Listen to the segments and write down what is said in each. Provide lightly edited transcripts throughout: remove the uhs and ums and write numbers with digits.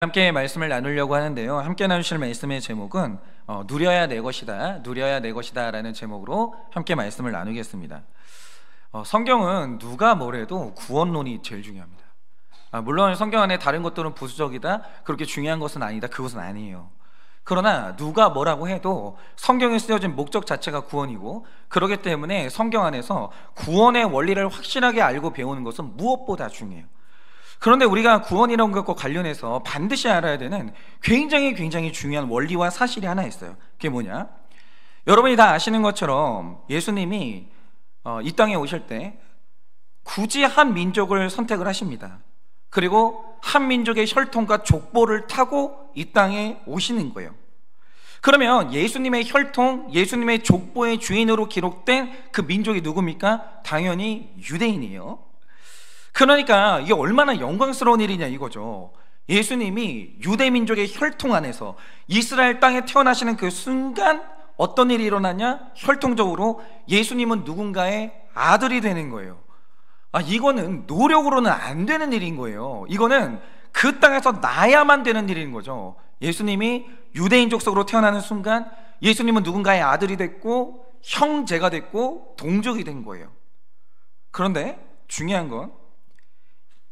함께 말씀을 나누려고 하는데요. 함께 나누실 말씀의 제목은 누려야 내 것이다, 누려야 내 것이다 라는 제목으로 함께 말씀을 나누겠습니다. 성경은 누가 뭐래도 구원론이 제일 중요합니다. 물론 성경 안에 다른 것들은 부수적이다, 그렇게 중요한 것은 아니다, 그것은 아니에요. 그러나 누가 뭐라고 해도 성경에 쓰여진 목적 자체가 구원이고, 그렇기 때문에 성경 안에서 구원의 원리를 확실하게 알고 배우는 것은 무엇보다 중요해요. 그런데 우리가 구원이라는 것과 관련해서 반드시 알아야 되는 굉장히 중요한 원리와 사실이 하나 있어요. 그게 뭐냐? 여러분이 다 아시는 것처럼 예수님이 이 땅에 오실 때 굳이 한 민족을 선택을 하십니다. 그리고 한 민족의 혈통과 족보를 타고 이 땅에 오시는 거예요. 그러면 예수님의 혈통, 예수님의 족보의 주인으로 기록된 그 민족이 누굽니까? 당연히 유대인이에요. 그러니까 이게 얼마나 영광스러운 일이냐 이거죠. 예수님이 유대민족의 혈통 안에서 이스라엘 땅에 태어나시는 그 순간 어떤 일이 일어나냐? 혈통적으로 예수님은 누군가의 아들이 되는 거예요. 이거는 노력으로는 안 되는 일인 거예요. 이거는 그 땅에서 나야만 되는 일인 거죠. 예수님이 유대인족 속으로 태어나는 순간 예수님은 누군가의 아들이 됐고 형제가 됐고 동족이 된 거예요. 그런데 중요한 건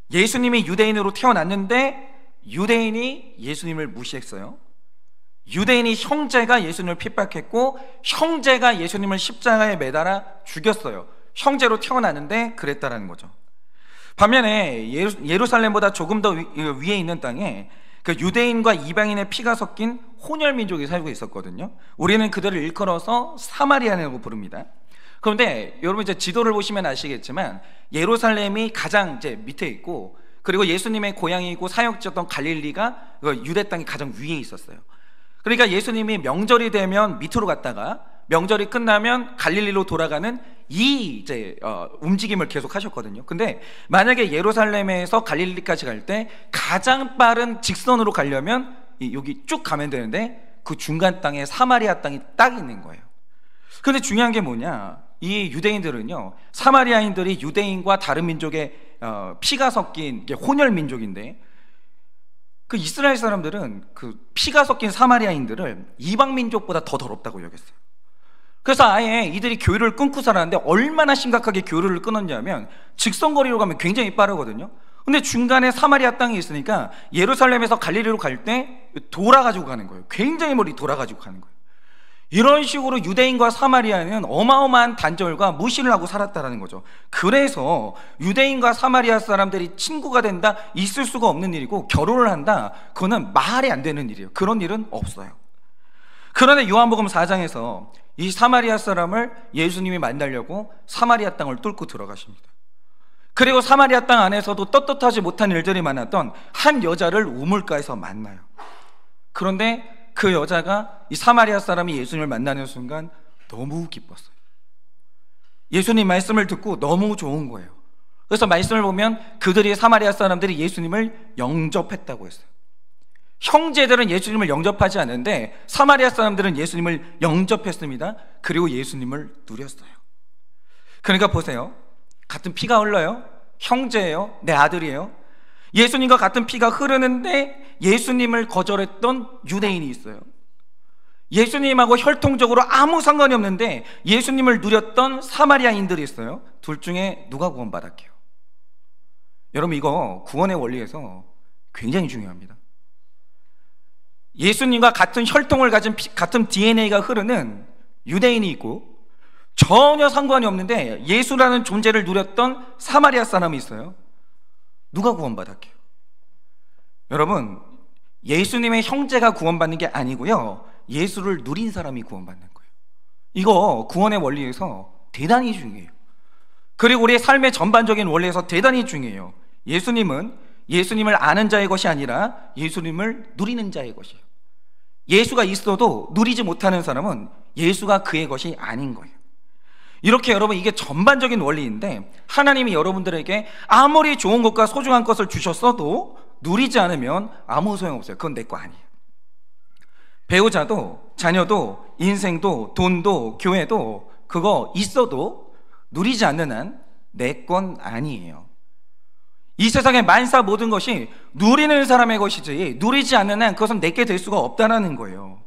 예수님이 유대인으로 태어났는데 유대인이 예수님을 무시했어요. 유대인이 형제가 예수님을 핍박했고 형제가 예수님을 십자가에 매달아 죽였어요. 형제로 태어났는데 그랬다라는 거죠. 반면에 예루살렘보다 조금 더 위에 있는 땅에 그 유대인과 이방인의 피가 섞인 혼혈민족이 살고 있었거든요. 우리는 그들을 일컬어서 사마리아라고 부릅니다. 그런데 여러분 이제 지도를 보시면 아시겠지만 예루살렘이 가장 이제 밑에 있고, 그리고 예수님의 고향이고 사역지였던 갈릴리가 유대 땅이 가장 위에 있었어요. 그러니까 예수님이 명절이 되면 밑으로 갔다가 명절이 끝나면 갈릴리로 돌아가는 이 이제 움직임을 계속 하셨거든요. 근데 만약에 예루살렘에서 갈릴리까지 갈 때 가장 빠른 직선으로 가려면 여기 쭉 가면 되는데 그 중간 땅에 사마리아 땅이 딱 있는 거예요. 근데 중요한 게 뭐냐? 이 유대인들은요, 사마리아인들이 유대인과 다른 민족의 피가 섞인 혼혈 민족인데, 그 이스라엘 사람들은 그 피가 섞인 사마리아인들을 이방 민족보다 더 더럽다고 여겼어요. 그래서 아예 이들이 교류를 끊고 살았는데 얼마나 심각하게 교류를 끊었냐면 직선거리로 가면 굉장히 빠르거든요. 근데 중간에 사마리아 땅이 있으니까 예루살렘에서 갈릴리로 갈 때 돌아가지고 가는 거예요. 굉장히 멀리 돌아가지고 가는 거예요. 이런 식으로 유대인과 사마리아는 어마어마한 단절과 무시를 하고 살았다라는 거죠. 그래서 유대인과 사마리아 사람들이 친구가 된다, 있을 수가 없는 일이고, 결혼을 한다, 그거는 말이 안 되는 일이에요. 그런 일은 없어요. 그런데 요한복음 4장에서 이 사마리아 사람을 예수님이 만나려고 사마리아 땅을 뚫고 들어가십니다. 그리고 사마리아 땅 안에서도 떳떳하지 못한 일들이 많았던 한 여자를 우물가에서 만나요. 그런데 그 여자가 이 사마리아 사람이 예수님을 만나는 순간 너무 기뻤어요. 예수님 말씀을 듣고 너무 좋은 거예요. 그래서 말씀을 보면 그들이, 사마리아 사람들이 예수님을 영접했다고 했어요. 형제들은 예수님을 영접하지 않는데 사마리아 사람들은 예수님을 영접했습니다. 그리고 예수님을 누렸어요. 그러니까 보세요. 같은 피가 흘러요. 형제예요. 내 아들이에요. 예수님과 같은 피가 흐르는데 예수님을 거절했던 유대인이 있어요. 예수님하고 혈통적으로 아무 상관이 없는데 예수님을 누렸던 사마리아인들이 있어요. 둘 중에 누가 구원받았게요? 여러분, 이거 구원의 원리에서 굉장히 중요합니다. 예수님과 같은 혈통을 가진 같은 DNA가 흐르는 유대인이 있고, 전혀 상관이 없는데 예수라는 존재를 누렸던 사마리아 사람이 있어요. 누가 구원받았게요? 여러분, 예수님의 형제가 구원받는 게 아니고요, 예수를 누린 사람이 구원받는 거예요. 이거 구원의 원리에서 대단히 중요해요. 그리고 우리의 삶의 전반적인 원리에서 대단히 중요해요. 예수님은 예수님을 아는 자의 것이 아니라 예수님을 누리는 자의 것이에요. 예수가 있어도 누리지 못하는 사람은 예수가 그의 것이 아닌 거예요. 이렇게 여러분, 이게 전반적인 원리인데 하나님이 여러분들에게 아무리 좋은 것과 소중한 것을 주셨어도 누리지 않으면 아무 소용없어요. 그건 내 거 아니에요. 배우자도, 자녀도, 인생도, 돈도, 교회도 그거 있어도 누리지 않는 한 내 건 아니에요. 이 세상의 만사 모든 것이 누리는 사람의 것이지 누리지 않는 한 그것은 내게 될 수가 없다라는 거예요.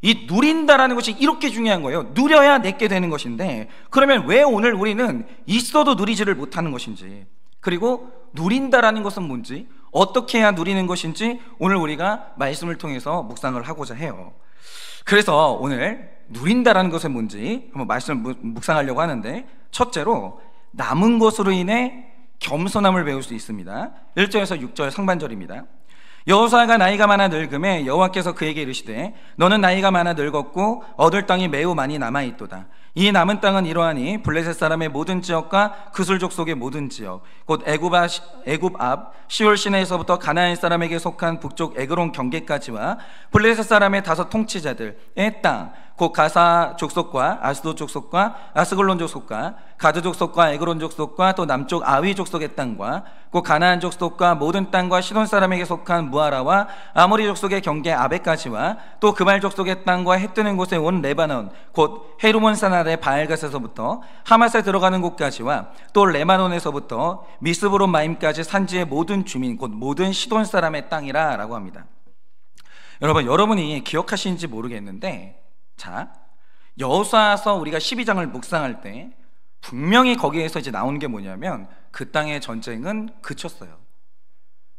이 누린다라는 것이 이렇게 중요한 거예요. 누려야 내게 되는 것인데, 그러면 왜 오늘 우리는 있어도 누리지를 못하는 것인지, 그리고 누린다라는 것은 뭔지, 어떻게 해야 누리는 것인지 오늘 우리가 말씀을 통해서 묵상을 하고자 해요. 그래서 오늘 누린다라는 것은 뭔지 한번 말씀을 묵상하려고 하는데, 첫째로 남은 것으로 인해 겸손함을 배울 수 있습니다. 1절에서 6절 상반절입니다. 여호수아가 나이가 많아 늙음에 여호와께서 그에게 이르시되 너는 나이가 많아 늙었고 얻을 땅이 매우 많이 남아있도다. 이 남은 땅은 이러하니 블레셋 사람의 모든 지역과 그술 족속의 모든 지역, 곧 애굽 앞 시올 시내에서부터 가나안 사람에게 속한 북쪽 에그론 경계까지와 블레셋 사람의 5 통치자들의 땅, 곧 가사 족속과 아스돗 족속과 아스글론 족속과 가드 족속과 에그론 족속과 또 남쪽 아위 족속의 땅과 곧 가나안 족속과 모든 땅과 시돈 사람에게 속한 무아라와 아모리 족속의 경계 아베까지와 또 그발 족속의 땅과 해 뜨는 곳에 온 레바논, 곧 헤르몬 산 아래 바알갓에서부터 하맛에 들어가는 곳까지와 또 레바논에서부터 미스브론 마임까지 산지의 모든 주민, 곧 모든 시돈 사람의 땅이라 라고 합니다. 여러분이 기억하시는지 모르겠는데, 자, 여호수아서 우리가 12장을 묵상할 때 분명히 거기에서 이제 나오는 게 뭐냐면 그 땅의 전쟁은 그쳤어요.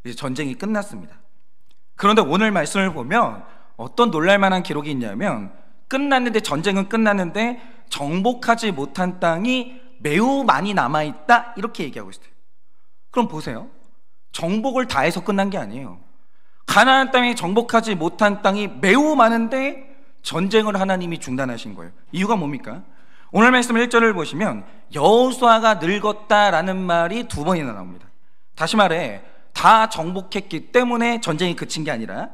이제 전쟁이 끝났습니다. 그런데 오늘 말씀을 보면 어떤 놀랄만한 기록이 있냐면, 끝났는데, 전쟁은 끝났는데 정복하지 못한 땅이 매우 많이 남아있다, 이렇게 얘기하고 있어요. 그럼 보세요, 정복을 다 해서 끝난 게 아니에요. 가나안 땅에 정복하지 못한 땅이 매우 많은데 전쟁을 하나님이 중단하신 거예요. 이유가 뭡니까? 오늘 말씀 1절을 보시면 여호수아가 늙었다라는 말이 2번이나 나옵니다. 다시 말해, 다 정복했기 때문에 전쟁이 그친 게 아니라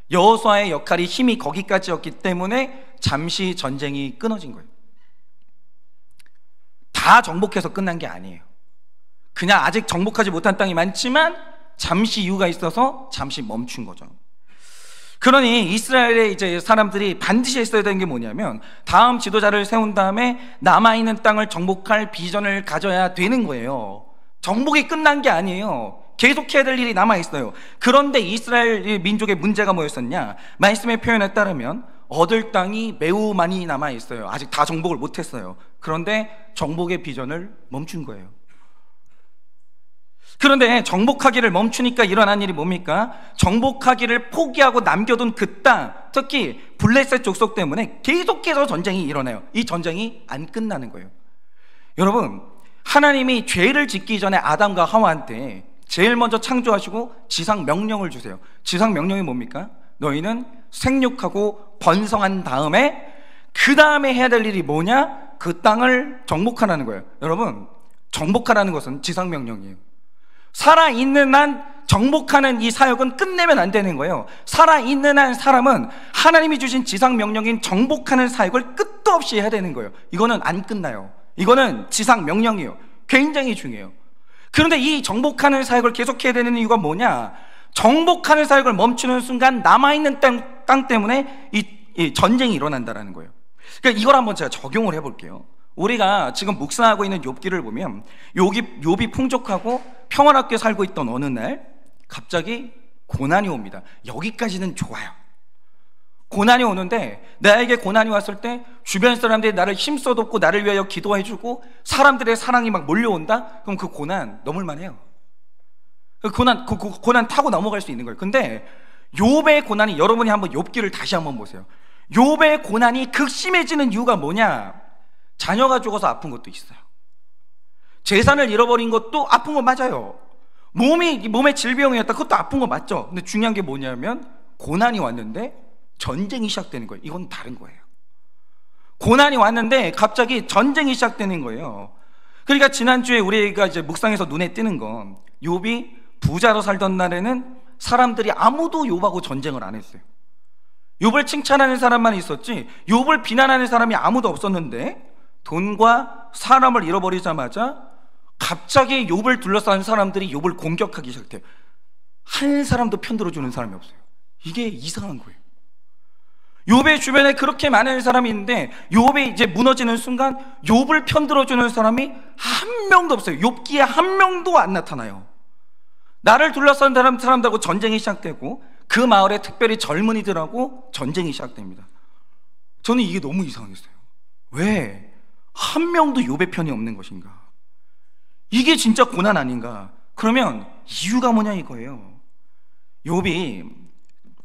여호수아의 역할이, 힘이 거기까지였기 때문에 잠시 전쟁이 끊어진 거예요. 다 정복해서 끝난 게 아니에요. 그냥 아직 정복하지 못한 땅이 많지만 잠시 이유가 있어서 잠시 멈춘 거죠. 그러니 이스라엘의 이제 사람들이 반드시 했어야 되는 게 뭐냐면 다음 지도자를 세운 다음에 남아있는 땅을 정복할 비전을 가져야 되는 거예요. 정복이 끝난 게 아니에요. 계속해야 될 일이 남아있어요. 그런데 이스라엘 민족의 문제가 뭐였었냐? 말씀의 표현에 따르면 얻을 땅이 매우 많이 남아있어요. 아직 다 정복을 못했어요. 그런데 정복의 비전을 멈춘 거예요. 그런데 정복하기를 멈추니까 일어난 일이 뭡니까? 정복하기를 포기하고 남겨둔 그 땅, 특히 블레셋 족속 때문에 계속해서 전쟁이 일어나요. 이 전쟁이 안 끝나는 거예요. 여러분, 하나님이 죄를 짓기 전에 아담과 하와한테 제일 먼저 창조하시고 지상 명령을 주세요. 지상 명령이 뭡니까? 너희는 생육하고 번성한 다음에 그 다음에 해야 될 일이 뭐냐? 그 땅을 정복하라는 거예요. 여러분, 정복하라는 것은 지상 명령이에요. 살아있는 한 정복하는 이 사역은 끝내면 안 되는 거예요. 살아있는 한 사람은 하나님이 주신 지상 명령인 정복하는 사역을 끝도 없이 해야 되는 거예요. 이거는 안 끝나요. 이거는 지상 명령이에요. 굉장히 중요해요. 그런데 이 정복하는 사역을 계속해야 되는 이유가 뭐냐? 정복하는 사역을 멈추는 순간 남아있는 땅 때문에 이 전쟁이 일어난다는 거예요. 그러니까 이걸 한번 제가 적용을 해볼게요. 우리가 지금 묵상하고 있는 욥기를 보면 욥이 풍족하고 평안하게 살고 있던 어느 날 갑자기 고난이 옵니다. 여기까지는 좋아요. 고난이 오는데, 나에게 고난이 왔을 때 주변 사람들이 나를 힘써줬고 나를 위하여 기도해주고 사람들의 사랑이 막 몰려온다? 그럼 그 고난 넘을만 해요. 그 고난 타고 넘어갈 수 있는 거예요. 근데 욥의 고난이, 여러분이 한번 욥기를 다시 한번 보세요. 욥의 고난이 극심해지는 이유가 뭐냐? 자녀가 죽어서 아픈 것도 있어요. 재산을 잃어버린 것도 아픈 거 맞아요. 몸에 질병이었다, 그것도 아픈 거 맞죠. 근데 중요한 게 뭐냐면 고난이 왔는데 전쟁이 시작되는 거예요. 이건 다른 거예요. 고난이 왔는데 갑자기 전쟁이 시작되는 거예요. 그러니까 지난주에 우리가 이제 묵상에서 눈에 띄는 건, 욥이 부자로 살던 날에는 사람들이 아무도 욥하고 전쟁을 안 했어요. 욥을 칭찬하는 사람만 있었지 욥을 비난하는 사람이 아무도 없었는데, 돈과 사람을 잃어버리자마자 갑자기 욥을 둘러싼 사람들이 욥을 공격하기 시작해요. 한 사람도 편들어주는 사람이 없어요. 이게 이상한 거예요. 욥의 주변에 그렇게 많은 사람이 있는데 욥이 이제 무너지는 순간 욥을 편들어주는 사람이 한 명도 없어요. 욥기에 한 명도 안 나타나요. 나를 둘러싼 사람들하고 전쟁이 시작되고 그 마을에 특별히 젊은이들하고 전쟁이 시작됩니다. 저는 이게 너무 이상했어요. 왜 한 명도 욥의 편이 없는 것인가? 이게 진짜 고난 아닌가? 그러면 이유가 뭐냐 이거예요. 욥이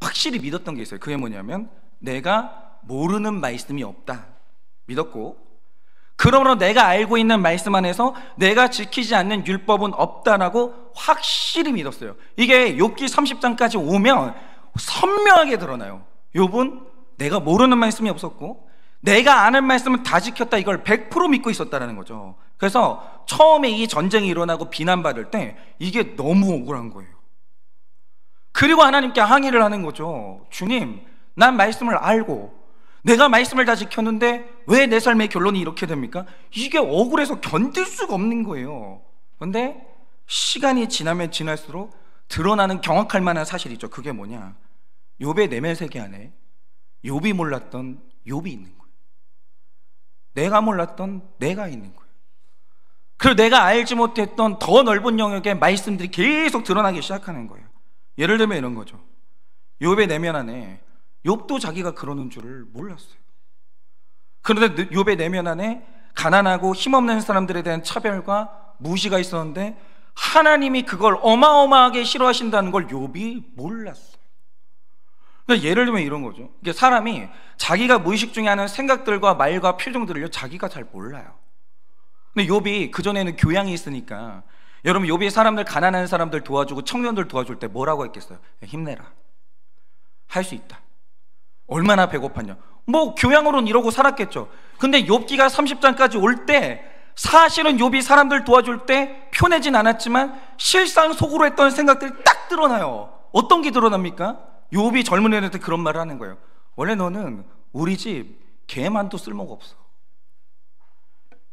확실히 믿었던 게 있어요. 그게 뭐냐면 내가 모르는 말씀이 없다 믿었고, 그러므로 내가 알고 있는 말씀 안에서 내가 지키지 않는 율법은 없다라고 확실히 믿었어요. 이게 욥기 30장까지 오면 선명하게 드러나요. 욥은 내가 모르는 말씀이 없었고 내가 아는 말씀은 다 지켰다, 이걸 100% 믿고 있었다는 거죠. 그래서 처음에 이 전쟁이 일어나고 비난받을 때 이게 너무 억울한 거예요. 그리고 하나님께 항의를 하는 거죠. 주님, 난 말씀을 알고 내가 말씀을 다 지켰는데 왜 내 삶의 결론이 이렇게 됩니까? 이게 억울해서 견딜 수가 없는 거예요. 그런데 시간이 지나면 지날수록 드러나는 경악할 만한 사실이 있죠. 그게 뭐냐? 욥의 내면 세계 안에 욥이 몰랐던 욥이 있는 거예요. 내가 몰랐던 내가 있는 거예요. 그리고 내가 알지 못했던 더 넓은 영역의 말씀들이 계속 드러나기 시작하는 거예요. 예를 들면 이런 거죠. 욥의 내면 안에 욥도 자기가 그러는 줄을 몰랐어요. 그런데 욥의 내면 안에 가난하고 힘없는 사람들에 대한 차별과 무시가 있었는데 하나님이 그걸 어마어마하게 싫어하신다는 걸 욥이 몰랐어요. 그러니까 예를 들면 이런 거죠. 이게 사람이 자기가 무의식 중에 하는 생각들과 말과 표정들을요, 자기가 잘 몰라요. 근데 욥이 그전에는 교양이 있으니까, 여러분 욥이 사람들, 가난한 사람들 도와주고 청년들 도와줄 때 뭐라고 했겠어요? 힘내라, 할 수 있다, 얼마나 배고팠냐, 뭐 교양으로는 이러고 살았겠죠. 근데 욥기가 30장까지 올 때 사실은 욥이 사람들 도와줄 때 표내진 않았지만 실상 속으로 했던 생각들이 딱 드러나요. 어떤 게 드러납니까? 욥이 젊은 애한테 그런 말을 하는 거예요. 원래 너는 우리 집 개만도 쓸모가 없어.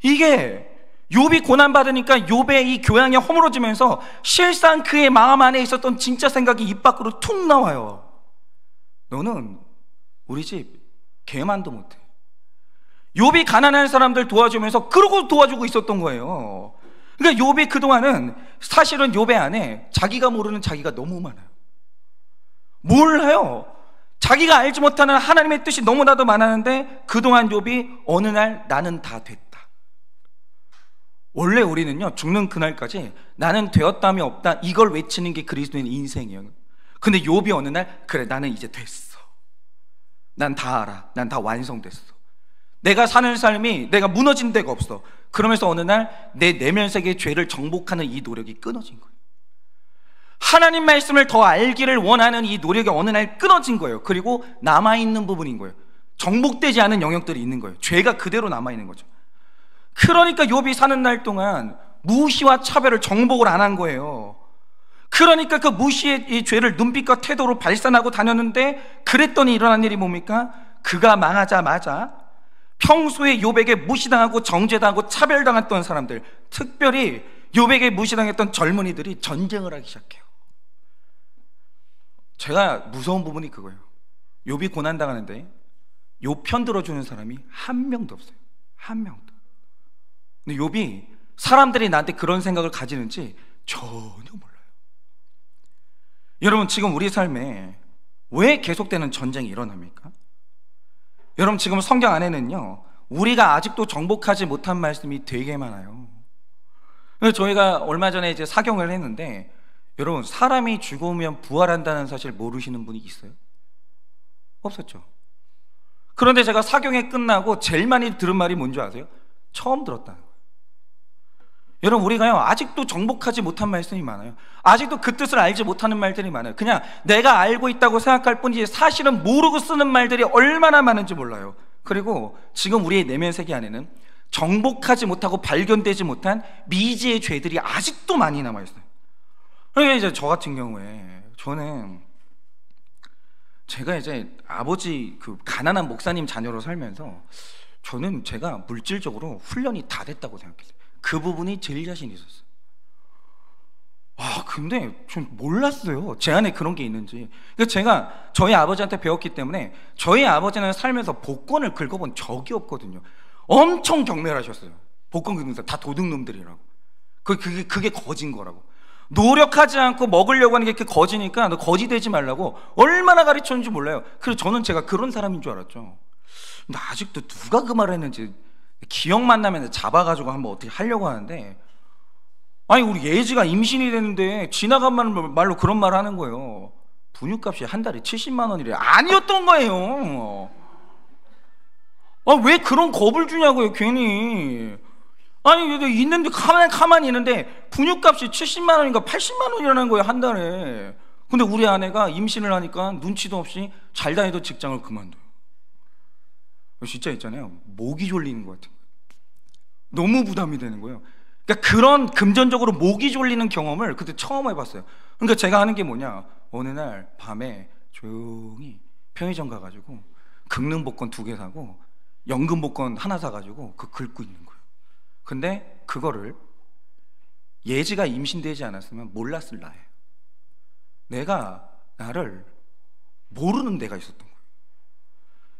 이게 욥이 고난받으니까 욥의 이 교양이 허물어지면서 실상 그의 마음 안에 있었던 진짜 생각이 입 밖으로 툭 나와요. 너는 우리 집 개만도 못해. 욥이 가난한 사람들 도와주면서 그러고 도와주고 있었던 거예요. 그러니까 욥이 그동안은 사실은 욥의 안에 자기가 모르는 자기가 너무 많아요. 몰라요. 자기가 알지 못하는 하나님의 뜻이 너무나도 많았는데 그동안 욥이 어느 날 나는 다 됐다. 원래 우리는요, 죽는 그날까지 나는 되었다며 없다, 이걸 외치는 게 그리스도인 인생이에요. 근데 욥이 어느 날, 그래 나는 이제 됐어, 난 다 알아, 난 다 완성됐어, 내가 사는 삶이 내가 무너진 데가 없어. 그러면서 어느 날 내 내면 세계의 죄를 정복하는 이 노력이 끊어진 거예요. 하나님 말씀을 더 알기를 원하는 이 노력이 어느 날 끊어진 거예요. 그리고 남아있는 부분인 거예요. 정복되지 않은 영역들이 있는 거예요. 죄가 그대로 남아있는 거죠. 그러니까 욥이 사는 날 동안 무시와 차별을 정복을 안 한 거예요. 그러니까 그 무시의 이 죄를 눈빛과 태도로 발산하고 다녔는데, 그랬더니 일어난 일이 뭡니까? 그가 망하자마자 평소에 욥에게 무시당하고 정죄당하고 차별당했던 사람들, 특별히 욥에게 무시당했던 젊은이들이 전쟁을 하기 시작해요. 제가 무서운 부분이 그거예요. 욥이 고난당하는데 욥 편 들어주는 사람이 한 명도 없어요. 한 명도. 근데 욥이 사람들이 나한테 그런 생각을 가지는지 전혀 몰라요. 여러분, 지금 우리 삶에 왜 계속되는 전쟁이 일어납니까? 여러분, 지금 성경 안에는요, 우리가 아직도 정복하지 못한 말씀이 되게 많아요. 저희가 얼마 전에 이제 사경을 했는데, 여러분, 사람이 죽으면 부활한다는 사실 모르시는 분이 있어요? 없었죠. 그런데 제가 사경이 끝나고 제일 많이 들은 말이 뭔지 아세요? 처음 들었다는 거예요. 여러분, 우리가요, 아직도 정복하지 못한 말씀이 많아요. 아직도 그 뜻을 알지 못하는 말들이 많아요. 그냥 내가 알고 있다고 생각할 뿐이지 사실은 모르고 쓰는 말들이 얼마나 많은지 몰라요. 그리고 지금 우리의 내면 세계 안에는 정복하지 못하고 발견되지 못한 미지의 죄들이 아직도 많이 남아있어요. 그러니까 이제 저 같은 경우에, 저는 제가 이제 아버지 그 가난한 목사님 자녀로 살면서 저는 제가 물질적으로 훈련이 다 됐다고 생각했어요. 그 부분이 제일 자신 있었어요. 근데 전 몰랐어요, 제 안에 그런 게 있는지. 그러니까 제가 저희 아버지한테 배웠기 때문에, 저희 아버지는 살면서 복권을 긁어본 적이 없거든요. 엄청 경멸하셨어요. 복권 긁는 사람 다 도둑놈들이라고. 그게 거진 거라고. 노력하지 않고 먹으려고 하는 게 이렇게 거지니까 너 거지 되지 말라고 얼마나 가르쳤는지 몰라요. 그래서 저는 제가 그런 사람인 줄 알았죠. 근데 아직도 누가 그 말을 했는지 기억만 나면 잡아가지고 한번 어떻게 하려고 하는데, 아니 우리 예지가 임신이 되는데 지나간 말로 그런 말을 하는 거예요. 분유값이 한 달에 70만 원이래. 아니었던 거예요. 왜 그런 겁을 주냐고요, 괜히. 아니 있는데 가만히 있는데 분유값이 70만 원인가 80만 원이라는 거예요, 한 달에. 근데 우리 아내가 임신을 하니까 눈치도 없이 잘 다니던 직장을 그만둬요. 진짜 있잖아요, 목이 졸리는 것 같은 거예요. 너무 부담이 되는 거예요. 그러니까 그런 금전적으로 목이 졸리는 경험을 그때 처음 해봤어요. 그러니까 제가 하는 게 뭐냐, 어느 날 밤에 조용히 편의점 가가지고 긁는 복권 2개 사고 연금 복권 하나 사가지고 긁고 있는 거예요. 근데 그거를 예지가 임신되지 않았으면 몰랐을 나예요. 내가 나를 모르는 내가 있었던 거예요.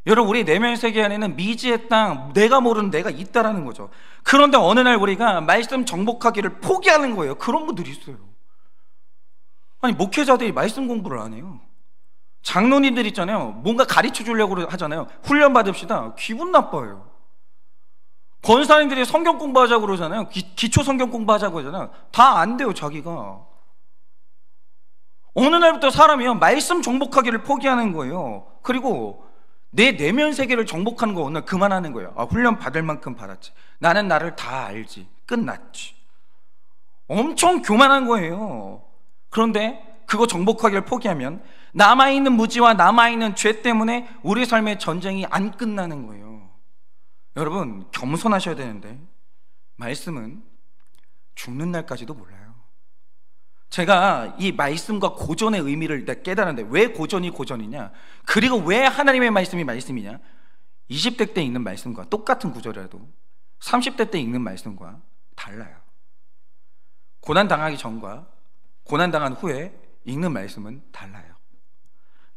여러분, 우리 내면 세계 안에는 미지의 땅, 내가 모르는 내가 있다라는 거죠. 그런데 어느 날 우리가 말씀 정복하기를 포기하는 거예요. 그런 분들이 있어요. 아니 목회자들이 말씀 공부를 안 해요. 장로님들 있잖아요, 뭔가 가르쳐 주려고 하잖아요. 훈련 받읍시다. 기분 나빠요. 권사님들이 성경 공부하자고 그러잖아요. 기초 성경 공부하자고 하잖아요. 다 안 돼요, 자기가. 어느 날부터 사람이요, 말씀 정복하기를 포기하는 거예요. 그리고 내 내면 세계를 정복하는 거 어느 날 그만하는 거예요. 훈련 받을 만큼 받았지. 나는 나를 다 알지. 끝났지. 엄청 교만한 거예요. 그런데 그거 정복하기를 포기하면 남아있는 무지와 남아있는 죄 때문에 우리 삶의 전쟁이 안 끝나는 거예요. 여러분, 겸손하셔야 되는데 말씀은 죽는 날까지도 몰라요. 제가 이 말씀과 고전의 의미를 깨달았는데, 왜 고전이 고전이냐, 그리고 왜 하나님의 말씀이 말씀이냐, 20대 때 읽는 말씀과 똑같은 구절이라도 30대 때 읽는 말씀과 달라요. 고난당하기 전과 고난당한 후에 읽는 말씀은 달라요.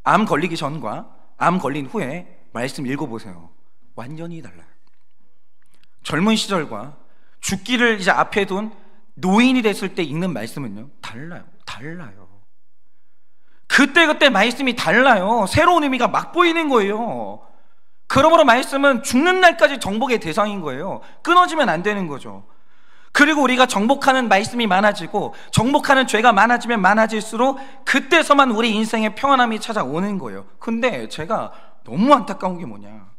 암 걸리기 전과 암 걸린 후에 말씀 읽어보세요. 완전히 달라요. 젊은 시절과 죽기를 이제 앞에 둔 노인이 됐을 때 읽는 말씀은요, 달라요. 그때 말씀이 달라요. 새로운 의미가 막 보이는 거예요. 그러므로 말씀은 죽는 날까지 정복의 대상인 거예요. 끊어지면 안 되는 거죠. 그리고 우리가 정복하는 말씀이 많아지고 정복하는 죄가 많아지면 많아질수록 그때서만 우리 인생에 평안함이 찾아오는 거예요. 근데 제가 너무 안타까운 게 뭐냐,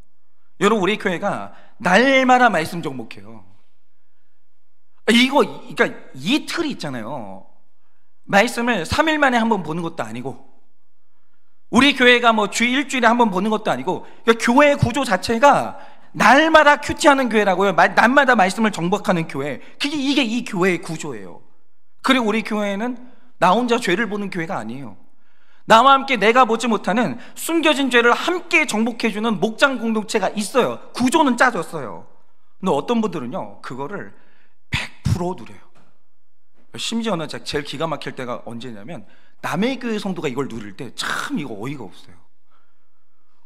여러분, 우리 교회가 날마다 말씀 정복해요. 그러니까 이 틀이 있잖아요. 말씀을 3일 만에 한번 보는 것도 아니고, 우리 교회가 뭐 주 일주일에 한번 보는 것도 아니고, 그러니까 교회 구조 자체가 날마다 큐티하는 교회라고요. 날마다 말씀을 정복하는 교회. 이게 이 교회의 구조예요. 그리고 우리 교회는 나 혼자 죄를 보는 교회가 아니에요. 나와 함께 내가 보지 못하는 숨겨진 죄를 함께 정복해주는 목장 공동체가 있어요. 구조는 짜졌어요. 근데 어떤 분들은요, 그거를 100% 누려요. 심지어는 제일 기가 막힐 때가 언제냐면, 남의 교회 성도가 이걸 누릴 때 참 이거 어이가 없어요.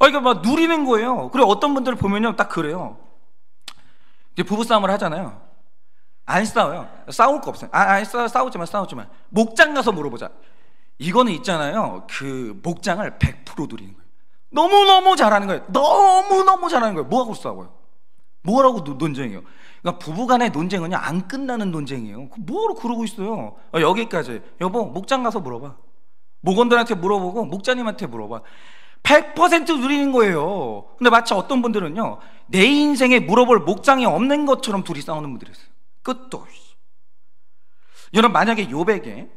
이거 막 누리는 거예요. 그리고 어떤 분들을 보면요, 딱 그래요. 이제 부부싸움을 하잖아요. 안 싸워요. 싸울 거 없어요. 싸우지 마. 목장 가서 물어보자. 이거는 있잖아요, 그 목장을 100% 누리는 거예요. 너무너무 잘하는 거예요. 너무너무 잘하는 거예요. 뭐하고 싸워요? 뭐라고 논쟁이에요? 그러니까 부부간의 논쟁은요, 안 끝나는 논쟁이에요. 뭐하러 그러고 있어요? 여기까지. 여보, 목장 가서 물어봐. 목원들한테 물어보고 목자님한테 물어봐. 100% 누리는 거예요. 근데 마치 어떤 분들은요, 내 인생에 물어볼 목장이 없는 것처럼 둘이 싸우는 분들이 있어요. 끝도 없이. 여러분, 만약에 욥에게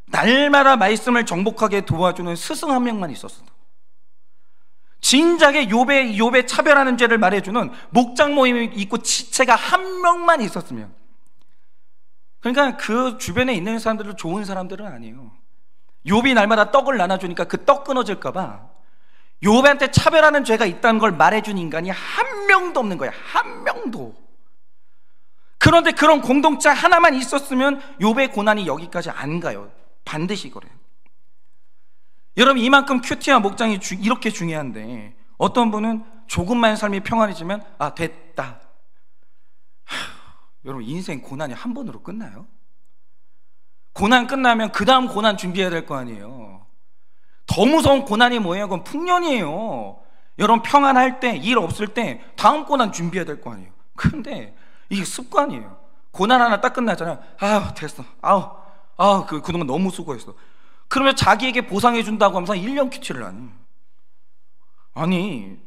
날마다 말씀을 정복하게 도와주는 스승 한 명만 있었어도, 진작에 욥의 차별하는 죄를 말해주는 목장 모임이 있고 지체가 한 명만 있었으면, 그러니까 그 주변에 있는 사람들은 좋은 사람들은 아니에요. 욥이 날마다 떡을 나눠주니까 그 떡 끊어질까 봐 욥한테 차별하는 죄가 있다는 걸 말해준 인간이 한 명도 없는 거야. 한 명도. 그런데 그런 공동체 하나만 있었으면 욥의 고난이 여기까지 안 가요. 반드시 그래요. 여러분, 이만큼 큐티와 목장이 이렇게 중요한데, 어떤 분은 조금만 삶이 평안해지면 됐다. 여러분, 인생 고난이 한 번으로 끝나요? 고난 끝나면 그 다음 고난 준비해야 될 거 아니에요. 더 무서운 고난이 뭐예요? 그건 풍년이에요. 여러분 평안할 때, 일 없을 때 다음 고난 준비해야 될 거 아니에요. 근데 이게 습관이에요. 고난 하나 딱 끝나잖아요. 아우 됐어. 그동안 너무 수고했어. 그러면 자기에게 보상해 준다고 하면서 1년 큐티를 하니.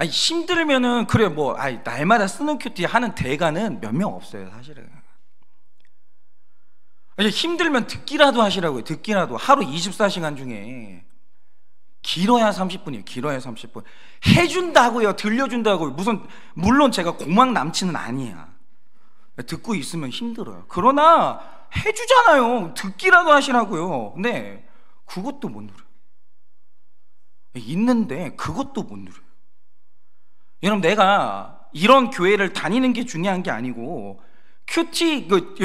아니 힘들면은 그래 날마다 쓰는 큐티 하는 대가는 몇 명 없어요 사실은. 힘들면 듣기라도 하시라고요. 듣기라도. 하루 24시간 중에 길어야 30분이에요 길어야 30분 해준다고요. 들려준다고요. 물론 제가 고막 남친은 아니야. 듣고 있으면 힘들어요. 그러나 해주잖아요. 듣기라도 하시라고요. 근데 그것도 못 누려요. 있는데 그것도 못 누려요. 여러분 내가 이런 교회를 다니는 게 중요한 게 아니고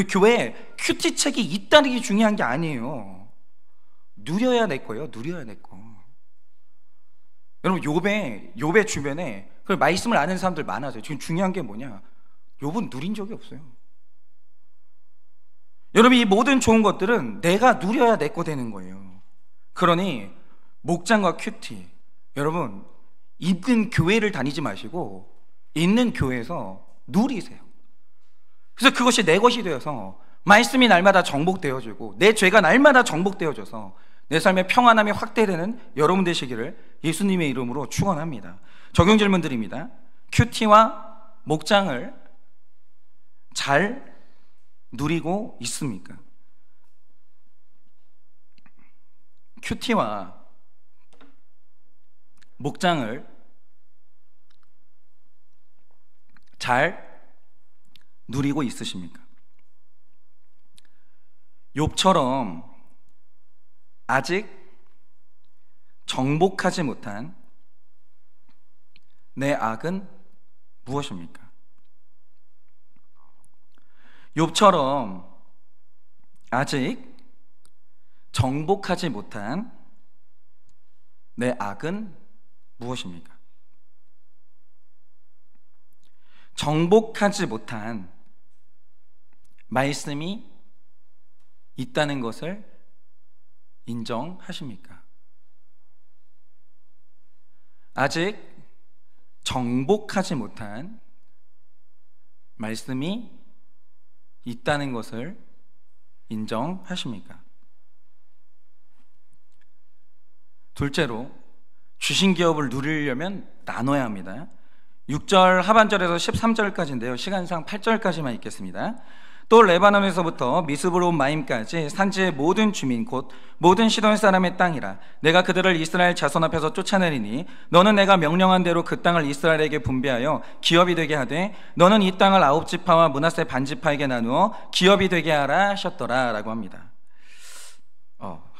교회에 큐티 책이 있다는 게 중요한 게 아니에요. 누려야 될 거예요. 누려야 될 거. 여러분 욥의 주변에 그 말씀을 아는 사람들 많아져요. 지금 중요한 게 뭐냐? 욥은 누린 적이 없어요. 여러분 이 모든 좋은 것들은 내가 누려야 내 거 되는 거예요. 그러니 목장과 큐티, 여러분 있는 교회를 다니지 마시고 있는 교회에서 누리세요. 그래서 그것이 내 것이 되어서 말씀이 날마다 정복되어지고 내 죄가 날마다 정복되어져서 내 삶의 평안함이 확대되는 여러분 되시기를 예수님의 이름으로 축원합니다. 적용 질문 드립니다. 큐티와 목장을 잘 누리고 있습니까? 큐티와 목장을 잘 누리고 있으십니까? 욥처럼 아직 정복하지 못한 내 악은 무엇입니까? 욥처럼 아직 정복하지 못한 내 악은 무엇입니까? 정복하지 못한 말씀이 있다는 것을 인정하십니까? 아직 정복하지 못한 말씀이 있다는 것을 인정하십니까? 둘째로 주신 기업을 누리려면 나눠야 합니다. 6절 하반절에서 13절까지인데요 시간상 8절까지만 읽겠습니다. 또 레바논에서부터 미스브롯 마임까지 산지의 모든 주민 곧 모든 시돈 사람의 땅이라 내가 그들을 이스라엘 자손 앞에서 쫓아내리니 너는 내가 명령한 대로 그 땅을 이스라엘에게 분배하여 기업이 되게 하되 너는 이 땅을 9지파와 므낫세 반지파에게 나누어 기업이 되게 하라 하셨더라 라고 합니다.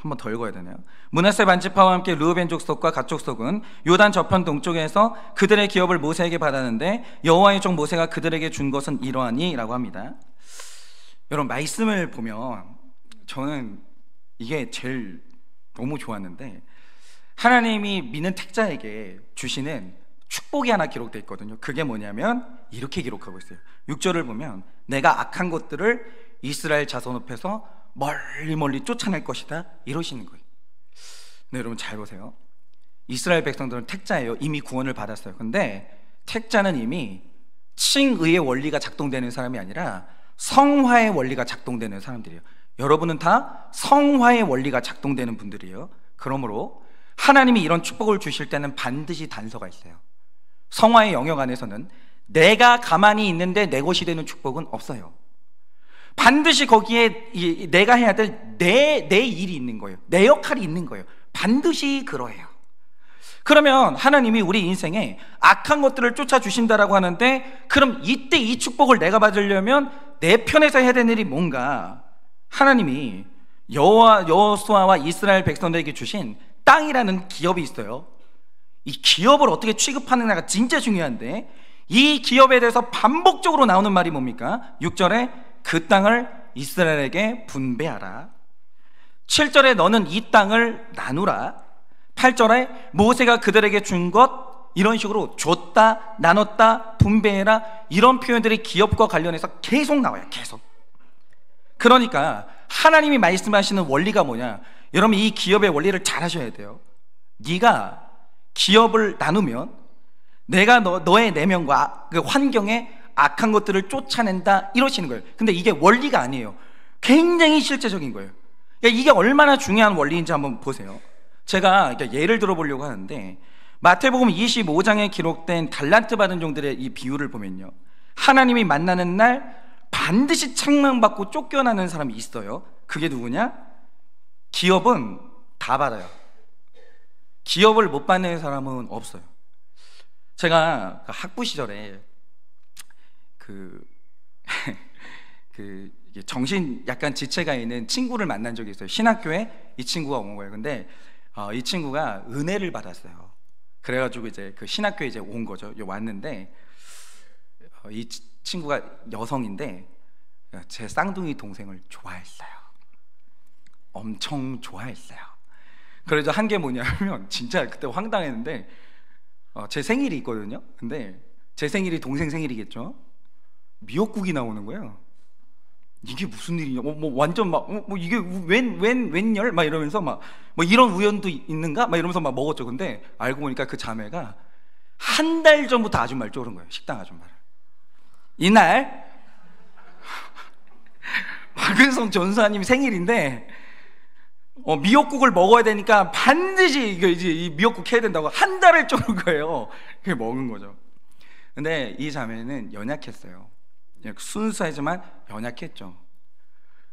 한 번 더 읽어야 되네요. 므낫세 반지파와 함께 르우벤 족속과 갓 족속은 요단 저편 동쪽에서 그들의 기업을 모세에게 받았는데 여호와의 종 모세가 그들에게 준 것은 이러하니 라고 합니다. 여러분 말씀을 보면 저는 이게 제일 너무 좋았는데 하나님이 믿는 택자에게 주시는 축복이 하나 기록되어 있거든요. 그게 뭐냐면 이렇게 기록하고 있어요. 6절을 보면 내가 악한 것들을 이스라엘 자손 앞에서 멀리 쫓아낼 것이다 이러시는 거예요. 네, 여러분 잘 보세요. 이스라엘 백성들은 택자예요. 이미 구원을 받았어요. 근데 택자는 이미 칭의의 원리가 작동되는 사람이 아니라 성화의 원리가 작동되는 사람들이에요. 여러분은 다 성화의 원리가 작동되는 분들이에요. 그러므로 하나님이 이런 축복을 주실 때는 반드시 단서가 있어요. 성화의 영역 안에서는 내가 가만히 있는데 내 것이 되는 축복은 없어요. 반드시 거기에 내가 해야 될 내 일이 있는 거예요. 내 역할이 있는 거예요. 반드시 그러해요. 그러면 하나님이 우리 인생에 악한 것들을 쫓아주신다라고 하는데 그럼 이때 이 축복을 내가 받으려면 내 편에서 해야 되는 일이 뭔가? 하나님이 여호수아와 이스라엘 백성들에게 주신 땅이라는 기업이 있어요. 이 기업을 어떻게 취급하느냐가 진짜 중요한데 이 기업에 대해서 반복적으로 나오는 말이 뭡니까? 6절에 그 땅을 이스라엘에게 분배하라. 7절에 너는 이 땅을 나누라. 8절에 모세가 그들에게 준 것 이런 식으로 줬다, 나눴다, 분배해라 이런 표현들이 기업과 관련해서 계속 나와요. 계속. 그러니까 하나님이 말씀하시는 원리가 뭐냐? 여러분, 이 기업의 원리를 잘 하셔야 돼요. 네가 기업을 나누면 내가 너의 내면과 그 환경에 악한 것들을 쫓아낸다, 이러시는 거예요. 근데 이게 원리가 아니에요. 굉장히 실제적인 거예요. 그러니까 이게 얼마나 중요한 원리인지 한번 보세요. 제가 예를 들어보려고 하는데, 마태복음 25장에 기록된 달란트 받은 종들의 이 비유를 보면요, 하나님이 만나는 날 반드시 책망받고 쫓겨나는 사람이 있어요. 그게 누구냐? 기업은 다 받아요. 기업을 못 받는 사람은 없어요. 제가 학부 시절에 정신 약간 지체가 있는 친구를 만난 적이 있어요. 신학교에 이 친구가 온 거예요. 근데 이 친구가 은혜를 받았어요. 그래가지고 이제 그 신학교에 이제 온 거죠. 왔는데 이 친구가 여성인데 제 쌍둥이 동생을 좋아했어요. 엄청 좋아했어요. 그래서 한 게 뭐냐면, 진짜 그때 황당했는데, 제 생일이 있거든요. 근데 제 생일이 동생 생일이겠죠. 미역국이 나오는 거예요. 이게 무슨 일이냐? 완전 이게 웬열? 막 이러면서 이런 우연도 있는가? 막 이러면서 먹었죠. 근데 알고 보니까 그 자매가 한 달 전부터 아줌마를 쪼른 거예요. 식당 아줌마를. 이날 박은성 전사님 생일인데 미역국을 먹어야 되니까 반드시 이 미역국 해야 된다고 한 달을 쪼른 거예요. 그게 먹은 거죠. 근데 이 자매는 연약했어요. 순수하지만 연약했죠.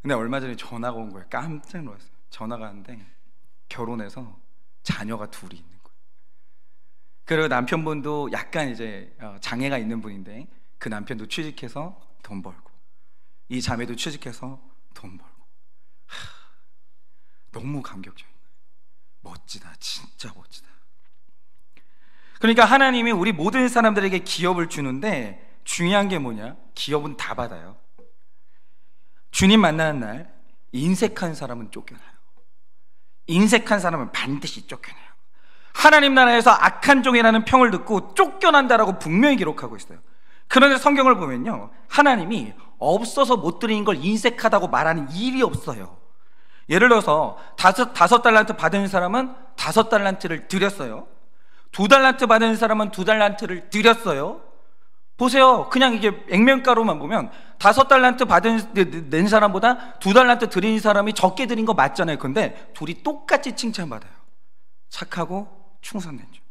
근데 얼마 전에 전화가 온 거예요. 깜짝 놀랐어요. 전화가 왔는데 결혼해서 자녀가 둘이 있는 거예요. 그리고 남편분도 약간 이제 장애가 있는 분인데, 그 남편도 취직해서 돈 벌고, 이 자매도 취직해서 돈 벌고. 너무 감격적인 거예요. 멋지다, 진짜 멋지다. 그러니까 하나님이 우리 모든 사람들에게 기업을 주는데, 중요한 게 뭐냐? 기업은 다 받아요. 주님 만나는 날 인색한 사람은 쫓겨나요. 인색한 사람은 반드시 쫓겨나요. 하나님 나라에서 악한 종이라는 평을 듣고 쫓겨난다라고 분명히 기록하고 있어요. 그런데 성경을 보면요, 하나님이 없어서 못 드리는 걸 인색하다고 말하는 일이 없어요. 예를 들어서 다섯 달란트 받은 사람은 5달란트를 드렸어요. 2달란트 받은 사람은 2달란트를 드렸어요. 보세요. 그냥 이게 액면가로만 보면 5달란트 낸 사람보다 2달란트 드린 사람이 적게 드린 거 맞잖아요. 근데 둘이 똑같이 칭찬받아요. 착하고 충성된 줄.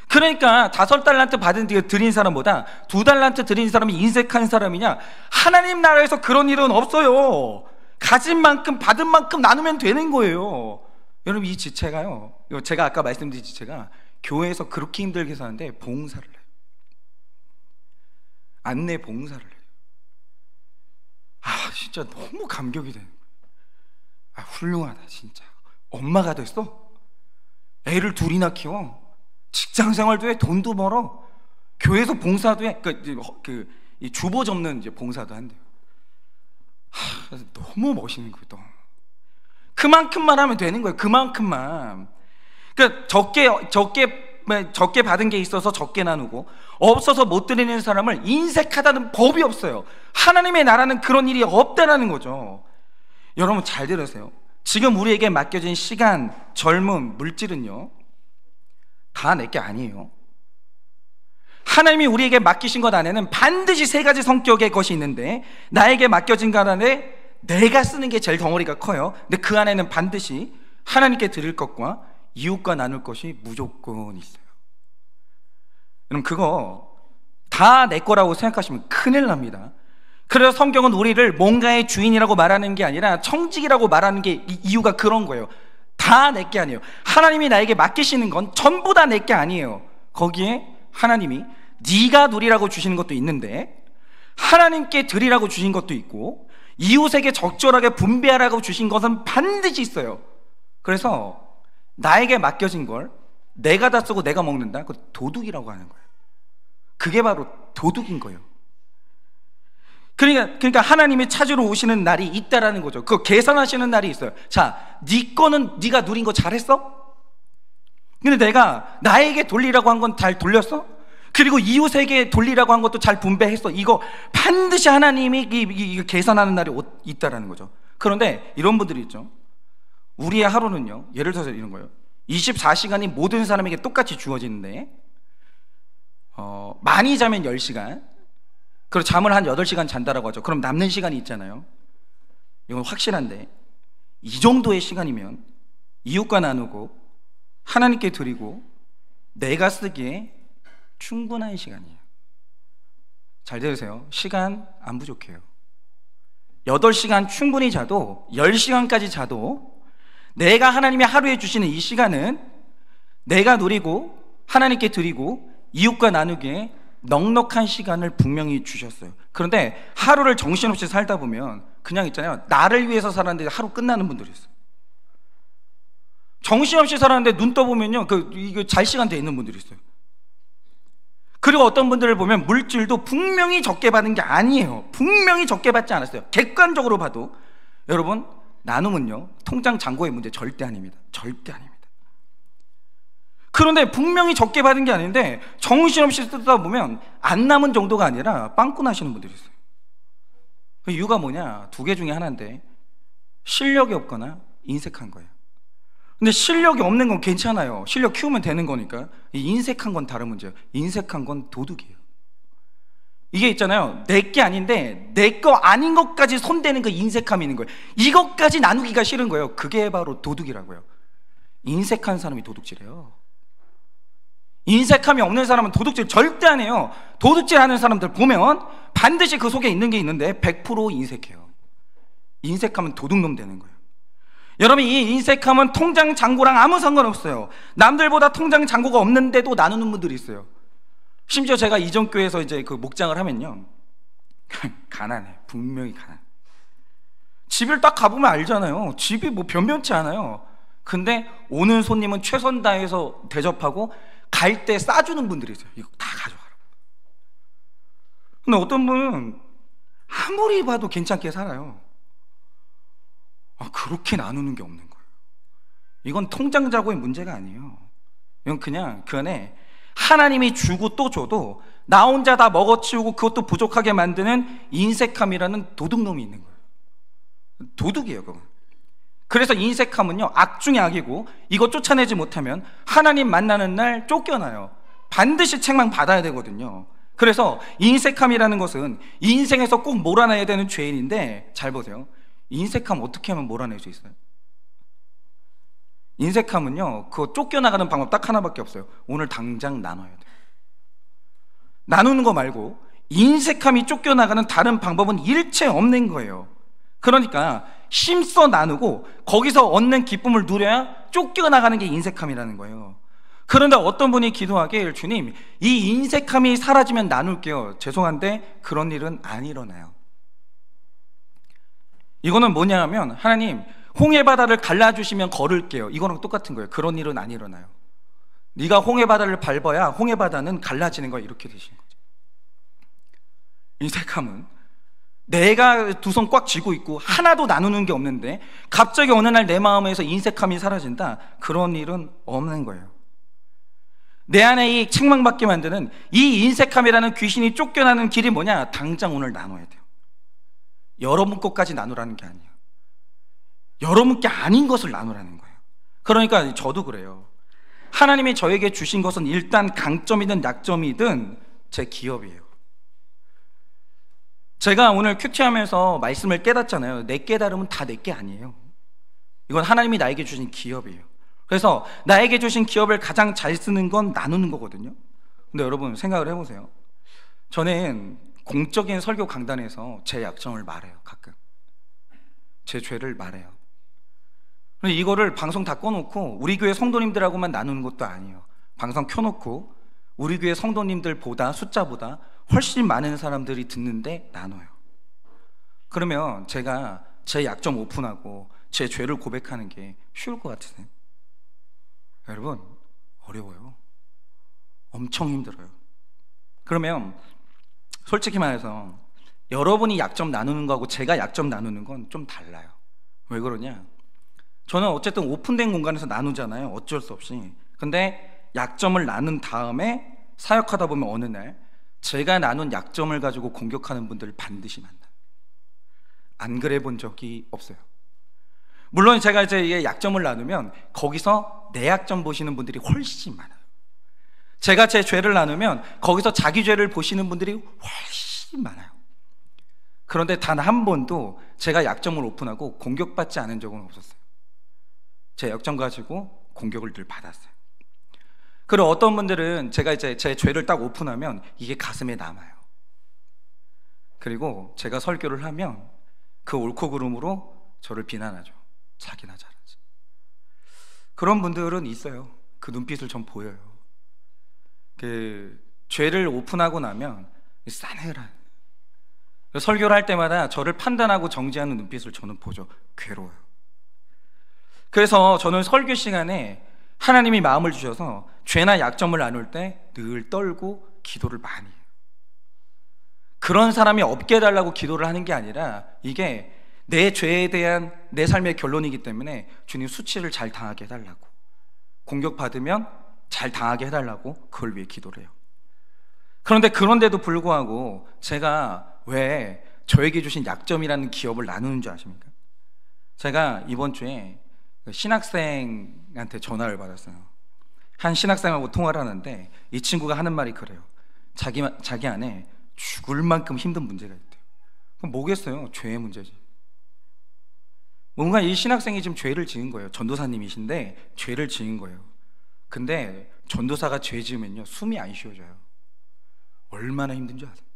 그러니까 5달란트 드린 사람보다 2달란트 드린 사람이 인색한 사람이냐? 하나님 나라에서 그런 일은 없어요. 가진 만큼 받은 만큼 나누면 되는 거예요. 여러분, 이 지체가요, 제가 아까 말씀드린 지체가 교회에서 그렇게 힘들게 사는데 봉사를 해요. 안내 봉사를 해요. 진짜 너무 감격이 되는 거예요. 훌륭하다 진짜. 엄마가 됐어. 애를 둘이나 키워. 직장 생활도 해. 돈도 벌어. 교회에서 봉사도 해. 이 주보 접는 이제 봉사도 한대요. 너무 멋있는 거예요. 또 그만큼만 하면 되는 거예요. 그만큼만. 그러니까 적게 받은 게 있어서 적게 나누고, 없어서 못 드리는 사람을 인색하다는 법이 없어요. 하나님의 나라는 그런 일이 없다라는 거죠. 여러분 잘 들으세요. 지금 우리에게 맡겨진 시간, 젊음, 물질은요, 다 내 게 아니에요. 하나님이 우리에게 맡기신 것 안에는 반드시 3가지 성격의 것이 있는데, 나에게 맡겨진 것 안에 내가 쓰는 게 제일 덩어리가 커요. 근데 그 안에는 반드시 하나님께 드릴 것과 이웃과 나눌 것이 무조건 있어요. 여러분, 그거 다 내 거라고 생각하시면 큰일 납니다. 그래서 성경은 우리를 뭔가의 주인이라고 말하는 게 아니라 청직이라고 말하는 게 이유가 그런 거예요. 다 내 게 아니에요. 하나님이 나에게 맡기시는 건 전부 다 내 게 아니에요. 거기에 하나님이 네가 누리라고 주시는 것도 있는데, 하나님께 드리라고 주신 것도 있고, 이웃에게 적절하게 분배하라고 주신 것은 반드시 있어요. 그래서 나에게 맡겨진 걸 내가 다 쓰고 내가 먹는다? 그거 도둑이라고 하는 거예요. 그게 바로 도둑인 거예요. 그러니까 하나님이 찾으러 오시는 날이 있다라는 거죠. 그거 계산하시는 날이 있어요. 자, 네 거는 네가 누린 거 잘했어? 근데 내가 나에게 돌리라고 한 건 잘 돌렸어? 그리고 이웃에게 돌리라고 한 것도 잘 분배했어. 이거 반드시 하나님이 계산하는 날이 있다라는 거죠. 그런데 이런 분들이 있죠. 우리의 하루는요, 예를 들어서 이런 거예요. 24시간이 모든 사람에게 똑같이 주어지는데 많이 자면 10시간, 그리고 잠을 한 8시간 잔다라고 하죠. 그럼 남는 시간이 있잖아요. 이건 확실한데, 이 정도의 시간이면 이웃과 나누고 하나님께 드리고 내가 쓰기에 충분한 시간이에요. 잘 들으세요. 시간 안 부족해요. 8시간 충분히 자도, 10시간까지 자도 내가 하나님이 하루에 주시는 이 시간은 내가 누리고 하나님께 드리고 이웃과 나누기에 넉넉한 시간을 분명히 주셨어요. 그런데 하루를 정신없이 살다 보면 그냥 있잖아요, 나를 위해서 살았는데 하루 끝나는 분들이 있어요. 정신없이 살았는데 눈 떠보면요, 이거 잘 시간 돼 있는 분들이 있어요. 그리고 어떤 분들을 보면 물질도 분명히 적게 받은 게 아니에요. 분명히 적게 받지 않았어요. 객관적으로 봐도. 여러분, 나눔은요, 통장 잔고의 문제 절대 아닙니다. 절대 아닙니다. 그런데 분명히 적게 받은 게 아닌데 정신없이 쓰다 보면 안 남은 정도가 아니라 빵꾸 나시는 분들이 있어요. 그 이유가 뭐냐? 2개 중에 하나인데, 실력이 없거나 인색한 거예요. 근데 실력이 없는 건 괜찮아요. 실력 키우면 되는 거니까. 이 인색한 건 다른 문제예요. 인색한 건 도둑이에요. 이게 있잖아요, 내 게 아닌데 내 거 아닌 것까지 손대는 그 인색함이 있는 거예요. 이것까지 나누기가 싫은 거예요. 그게 바로 도둑이라고요. 인색한 사람이 도둑질해요. 인색함이 없는 사람은 도둑질 절대 안 해요. 도둑질 하는 사람들 보면 반드시 그 속에 있는 게 있는데 100% 인색해요. 인색하면 도둑놈 되는 거예요. 여러분, 이 인색함은 통장 잔고랑 아무 상관없어요. 남들보다 통장 잔고가 없는데도 나누는 분들이 있어요. 심지어 제가 이전 교회에서 이제 그 목장을 하면요, 가난해. 분명히 가난. 집을 딱 가보면 알잖아요. 집이 뭐 변변치 않아요. 근데 오는 손님은 최선 다해서 대접하고 갈 때 싸주는 분들이 있어요. 이거 다 가져가라. 근데 어떤 분은 아무리 봐도 괜찮게 살아요. 그렇게 나누는 게 없는 거예요. 이건 통장 잔고의 문제가 아니에요. 이건 그냥 그 안에 하나님이 주고 또 줘도 나 혼자 다 먹어치우고 그것도 부족하게 만드는 인색함이라는 도둑놈이 있는 거예요. 도둑이에요, 그건. 그래서 인색함은요, 악 중에 악이고, 이거 쫓아내지 못하면 하나님 만나는 날 쫓겨나요. 반드시 책망 받아야 되거든요. 그래서 인색함이라는 것은 인생에서 꼭 몰아내야 되는 죄인인데, 잘 보세요. 인색함 어떻게 하면 몰아낼 수 있어요? 인색함은요, 그거 쫓겨나가는 방법 딱 하나밖에 없어요. 오늘 당장 나눠야 돼요. 나누는 거 말고 인색함이 쫓겨나가는 다른 방법은 일체 없는 거예요. 그러니까 힘써 나누고 거기서 얻는 기쁨을 누려야 쫓겨나가는 게 인색함이라는 거예요. 그런데 어떤 분이 기도하길, 주님, 이 인색함이 사라지면 나눌게요. 죄송한데 그런 일은 안 일어나요. 이거는 뭐냐 하면, 하나님 홍해바다를 갈라주시면 걸을게요. 이거랑 똑같은 거예요. 그런 일은 안 일어나요. 네가 홍해바다를 밟아야 홍해바다는 갈라지는 거야. 이렇게 되시는 거죠. 인색함은 내가 두 손 꽉 쥐고 있고 하나도 나누는 게 없는데 갑자기 어느 날 내 마음에서 인색함이 사라진다. 그런 일은 없는 거예요. 내 안에 이 책망받게 만드는 이 인색함이라는 귀신이 쫓겨나는 길이 뭐냐? 당장 오늘 나눠야 돼요. 여러분 것까지 나누라는 게 아니에요. 여러분 게 아닌 것을 나누라는 거예요. 그러니까 저도 그래요. 하나님이 저에게 주신 것은 일단 강점이든 약점이든 제 기업이에요. 제가 오늘 큐티하면서 말씀을 깨닫잖아요. 내 깨달음은 다 내 게 아니에요. 이건 하나님이 나에게 주신 기업이에요. 그래서 나에게 주신 기업을 가장 잘 쓰는 건 나누는 거거든요. 근데 여러분 생각을 해보세요. 저는 공적인 설교 강단에서 제 약점을 말해요. 가끔 제 죄를 말해요. 근데 이거를 방송 다 꺼놓고 우리 교회 성도님들하고만 나누는 것도 아니에요. 방송 켜놓고 우리 교회 성도님들보다, 숫자보다 훨씬 많은 사람들이 듣는데 나눠요. 그러면 제가 제 약점 오픈하고 제 죄를 고백하는 게 쉬울 것 같으세요? 여러분, 어려워요. 엄청 힘들어요. 그러면 솔직히 말해서 여러분이 약점 나누는 거하고 제가 약점 나누는 건 좀 달라요. 왜 그러냐? 저는 어쨌든 오픈된 공간에서 나누잖아요. 어쩔 수 없이. 근데 약점을 나눈 다음에 사역하다 보면 어느 날 제가 나눈 약점을 가지고 공격하는 분들을 반드시 만나요. 안 그래 본 적이 없어요. 물론 제가 이제 이게 약점을 나누면 거기서 내 약점 보시는 분들이 훨씬 많아요. 제가 제 죄를 나누면 거기서 자기 죄를 보시는 분들이 훨씬 많아요. 그런데 단 한 번도 제가 약점을 오픈하고 공격받지 않은 적은 없었어요. 제 약점 가지고 공격을 늘 받았어요. 그리고 어떤 분들은 제가 이제 제 죄를 딱 오픈하면 이게 가슴에 남아요. 그리고 제가 설교를 하면 그 옳고 그름으로 저를 비난하죠. 자기나 잘하지. 그런 분들은 있어요. 그 눈빛을 전 보여요. 그 죄를 오픈하고 나면 싸늘한, 설교를 할 때마다 저를 판단하고 정지하는 눈빛을 저는 보죠. 괴로워요. 그래서 저는 설교 시간에 하나님이 마음을 주셔서 죄나 약점을 나눌 때 늘 떨고 기도를 많이 해요. 그런 사람이 없게 해달라고 기도를 하는 게 아니라 이게 내 죄에 대한 내 삶의 결론이기 때문에 주님 수치를 잘 당하게 해달라고, 공격받으면 잘 당하게 해달라고 그걸 위해 기도를 해요. 그런데도 불구하고 제가 왜 저에게 주신 약점이라는 기업을 나누는 줄 아십니까? 제가 이번 주에 신학생한테 전화를 받았어요. 한 신학생하고 통화를 하는데 이 친구가 하는 말이 그래요. 자기 안에 죽을 만큼 힘든 문제가 있대요. 그럼 뭐겠어요? 죄의 문제지. 뭔가 이 신학생이 지금 죄를 지은 거예요. 전도사님이신데 죄를 지은 거예요. 근데 전도사가 죄 지으면요 숨이 안 쉬어져요. 얼마나 힘든 줄 아세요?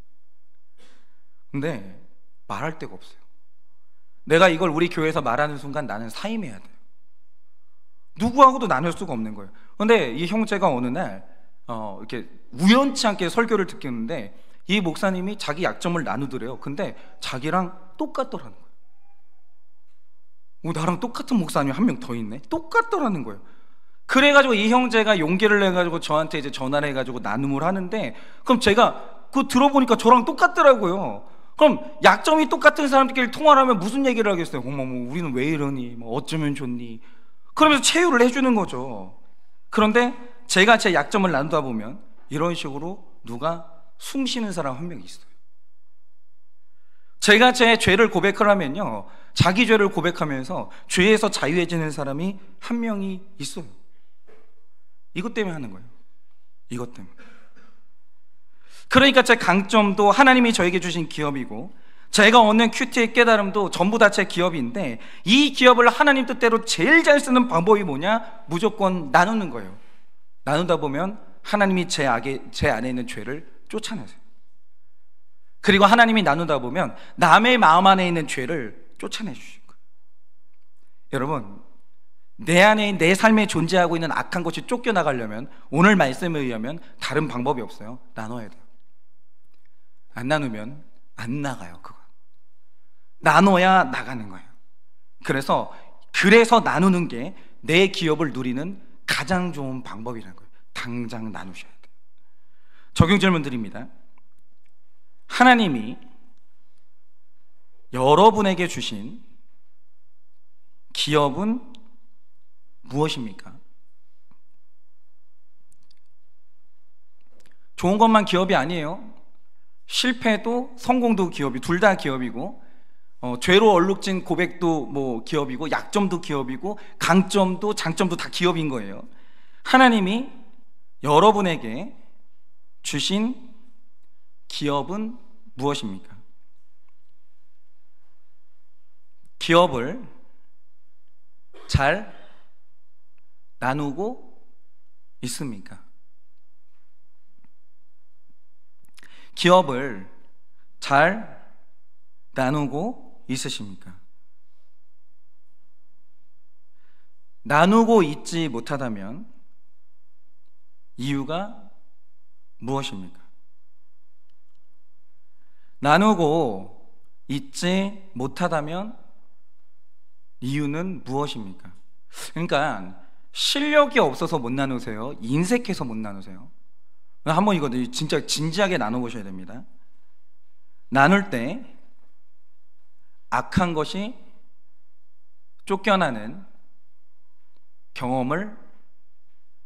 근데 말할 데가 없어요. 내가 이걸 우리 교회에서 말하는 순간 나는 사임해야 돼요. 누구하고도 나눌 수가 없는 거예요. 그런데 이 형제가 어느 날 이렇게 우연치 않게 설교를 듣겠는데 이 목사님이 자기 약점을 나누더래요. 근데 자기랑 똑같더라는 거예요. 나랑 똑같은 목사님이 한 명 더 있네? 똑같더라는 거예요. 그래가지고 이 형제가 용기를 내가지고 저한테 이제 전화를 해가지고 나눔을 하는데, 그럼 제가 그거 들어보니까 저랑 똑같더라고요. 그럼 약점이 똑같은 사람들끼리 통화를 하면 무슨 얘기를 하겠어요? 어머, 우리는 왜 이러니? 어쩌면 좋니? 그러면서 체유를 해주는 거죠. 그런데 제가 제 약점을 나누다 보면 이런 식으로 누가 숨 쉬는 사람 한 명 있어요. 제가 제 죄를 고백을 하면요 자기 죄를 고백하면서 죄에서 자유해지는 사람이 한 명이 있어요. 이것 때문에 하는 거예요. 이것 때문에. 그러니까 제 강점도 하나님이 저에게 주신 기업이고 제가 얻는 큐티의 깨달음도 전부 다 제 기업인데, 이 기업을 하나님 뜻대로 제일 잘 쓰는 방법이 뭐냐? 무조건 나누는 거예요. 나누다 보면 하나님이 제 안에 있는 죄를 쫓아내세요. 그리고 하나님이 나누다 보면 남의 마음 안에 있는 죄를 쫓아내 주신 거예요. 여러분, 내 안에 내 삶에 존재하고 있는 악한 것이 쫓겨나가려면 오늘 말씀에 의하면 다른 방법이 없어요. 나눠야 돼요. 안 나누면 안 나가요. 그건 나눠야 나가는 거예요. 그래서 나누는 게 내 기업을 누리는 가장 좋은 방법이라는 거예요. 당장 나누셔야 돼요. 적용 질문 드립니다. 하나님이 여러분에게 주신 기업은 무엇입니까? 좋은 것만 기업이 아니에요. 실패도 성공도 기업이, 둘 다 기업이고, 죄로 얼룩진 고백도 기업이고, 약점도 기업이고, 강점도 장점도 다 기업인 거예요. 하나님이 여러분에게 주신 기업은 무엇입니까? 기업을 잘 나누고 있습니까? 기업을 잘 나누고 있으십니까? 나누고 있지 못하다면 이유가 무엇입니까? 나누고 있지 못하다면 이유는 무엇입니까? 그러니까 실력이 없어서 못 나누세요? 인색해서 못 나누세요? 한번 이거 진짜 진지하게 나눠보셔야 됩니다. 나눌 때 악한 것이 쫓겨나는 경험을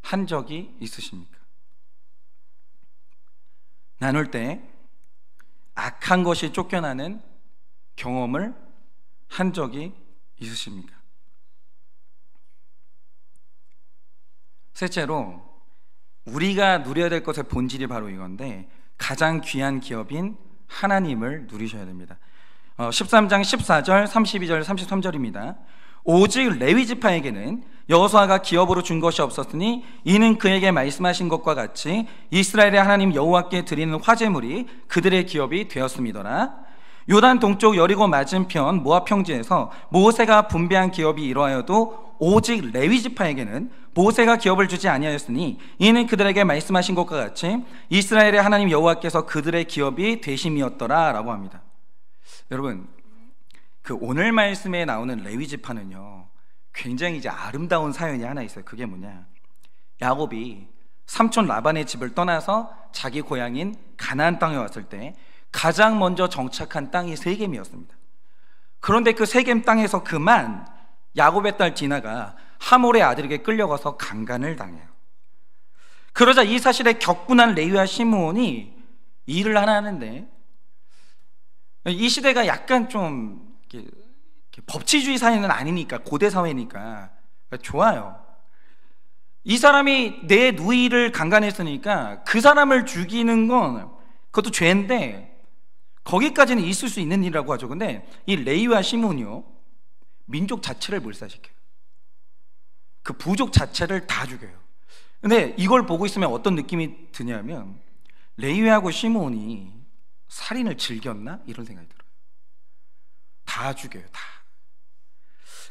한 적이 있으십니까? 나눌 때 악한 것이 쫓겨나는 경험을 한 적이 있으십니까? 셋째로, 우리가 누려야 될 것의 본질이 바로 이건데, 가장 귀한 기업인 하나님을 누리셔야 됩니다. 13장 14절, 32절, 33절입니다. 오직 레위 지파에게는 여호수아가 기업으로 준 것이 없었으니 이는 그에게 말씀하신 것과 같이 이스라엘의 하나님 여호와께 드리는 화제물이 그들의 기업이 되었음이더라. 요단 동쪽 여리고 맞은편 모압 평지에서 모세가 분배한 기업이 이러하여도 오직 레위 지파에게는 모세가 기업을 주지 아니하였으니 이는 그들에게 말씀하신 것과 같이 이스라엘의 하나님 여호와께서 그들의 기업이 되심이었더라 라고 합니다. 여러분, 그 오늘 말씀에 나오는 레위 지파는요, 굉장히 이제 아름다운 사연이 하나 있어요. 그게 뭐냐, 야곱이 삼촌 라반의 집을 떠나서 자기 고향인 가나안 땅에 왔을 때 가장 먼저 정착한 땅이 세겜이었습니다. 그런데 그 세겜 땅에서 그만 야곱의 딸 디나가 하몰의 아들에게 끌려가서 강간을 당해요. 그러자 이 사실에 격분한 레위와 시므온이 일을 하나 하는데, 이 시대가 약간 좀 이렇게 법치주의 사회는 아니니까, 고대 사회니까 좋아요. 이 사람이 내 누이를 강간했으니까 그 사람을 죽이는 건 그것도 죄인데 거기까지는 있을 수 있는 일이라고 하죠. 근데 이 레위와 시므온이요, 민족 자체를 몰살시켜요. 그 부족 자체를 다 죽여요. 근데 이걸 보고 있으면 어떤 느낌이 드냐면, 레위하고 시므온이 살인을 즐겼나? 이런 생각이 들어요. 다 죽여요, 다.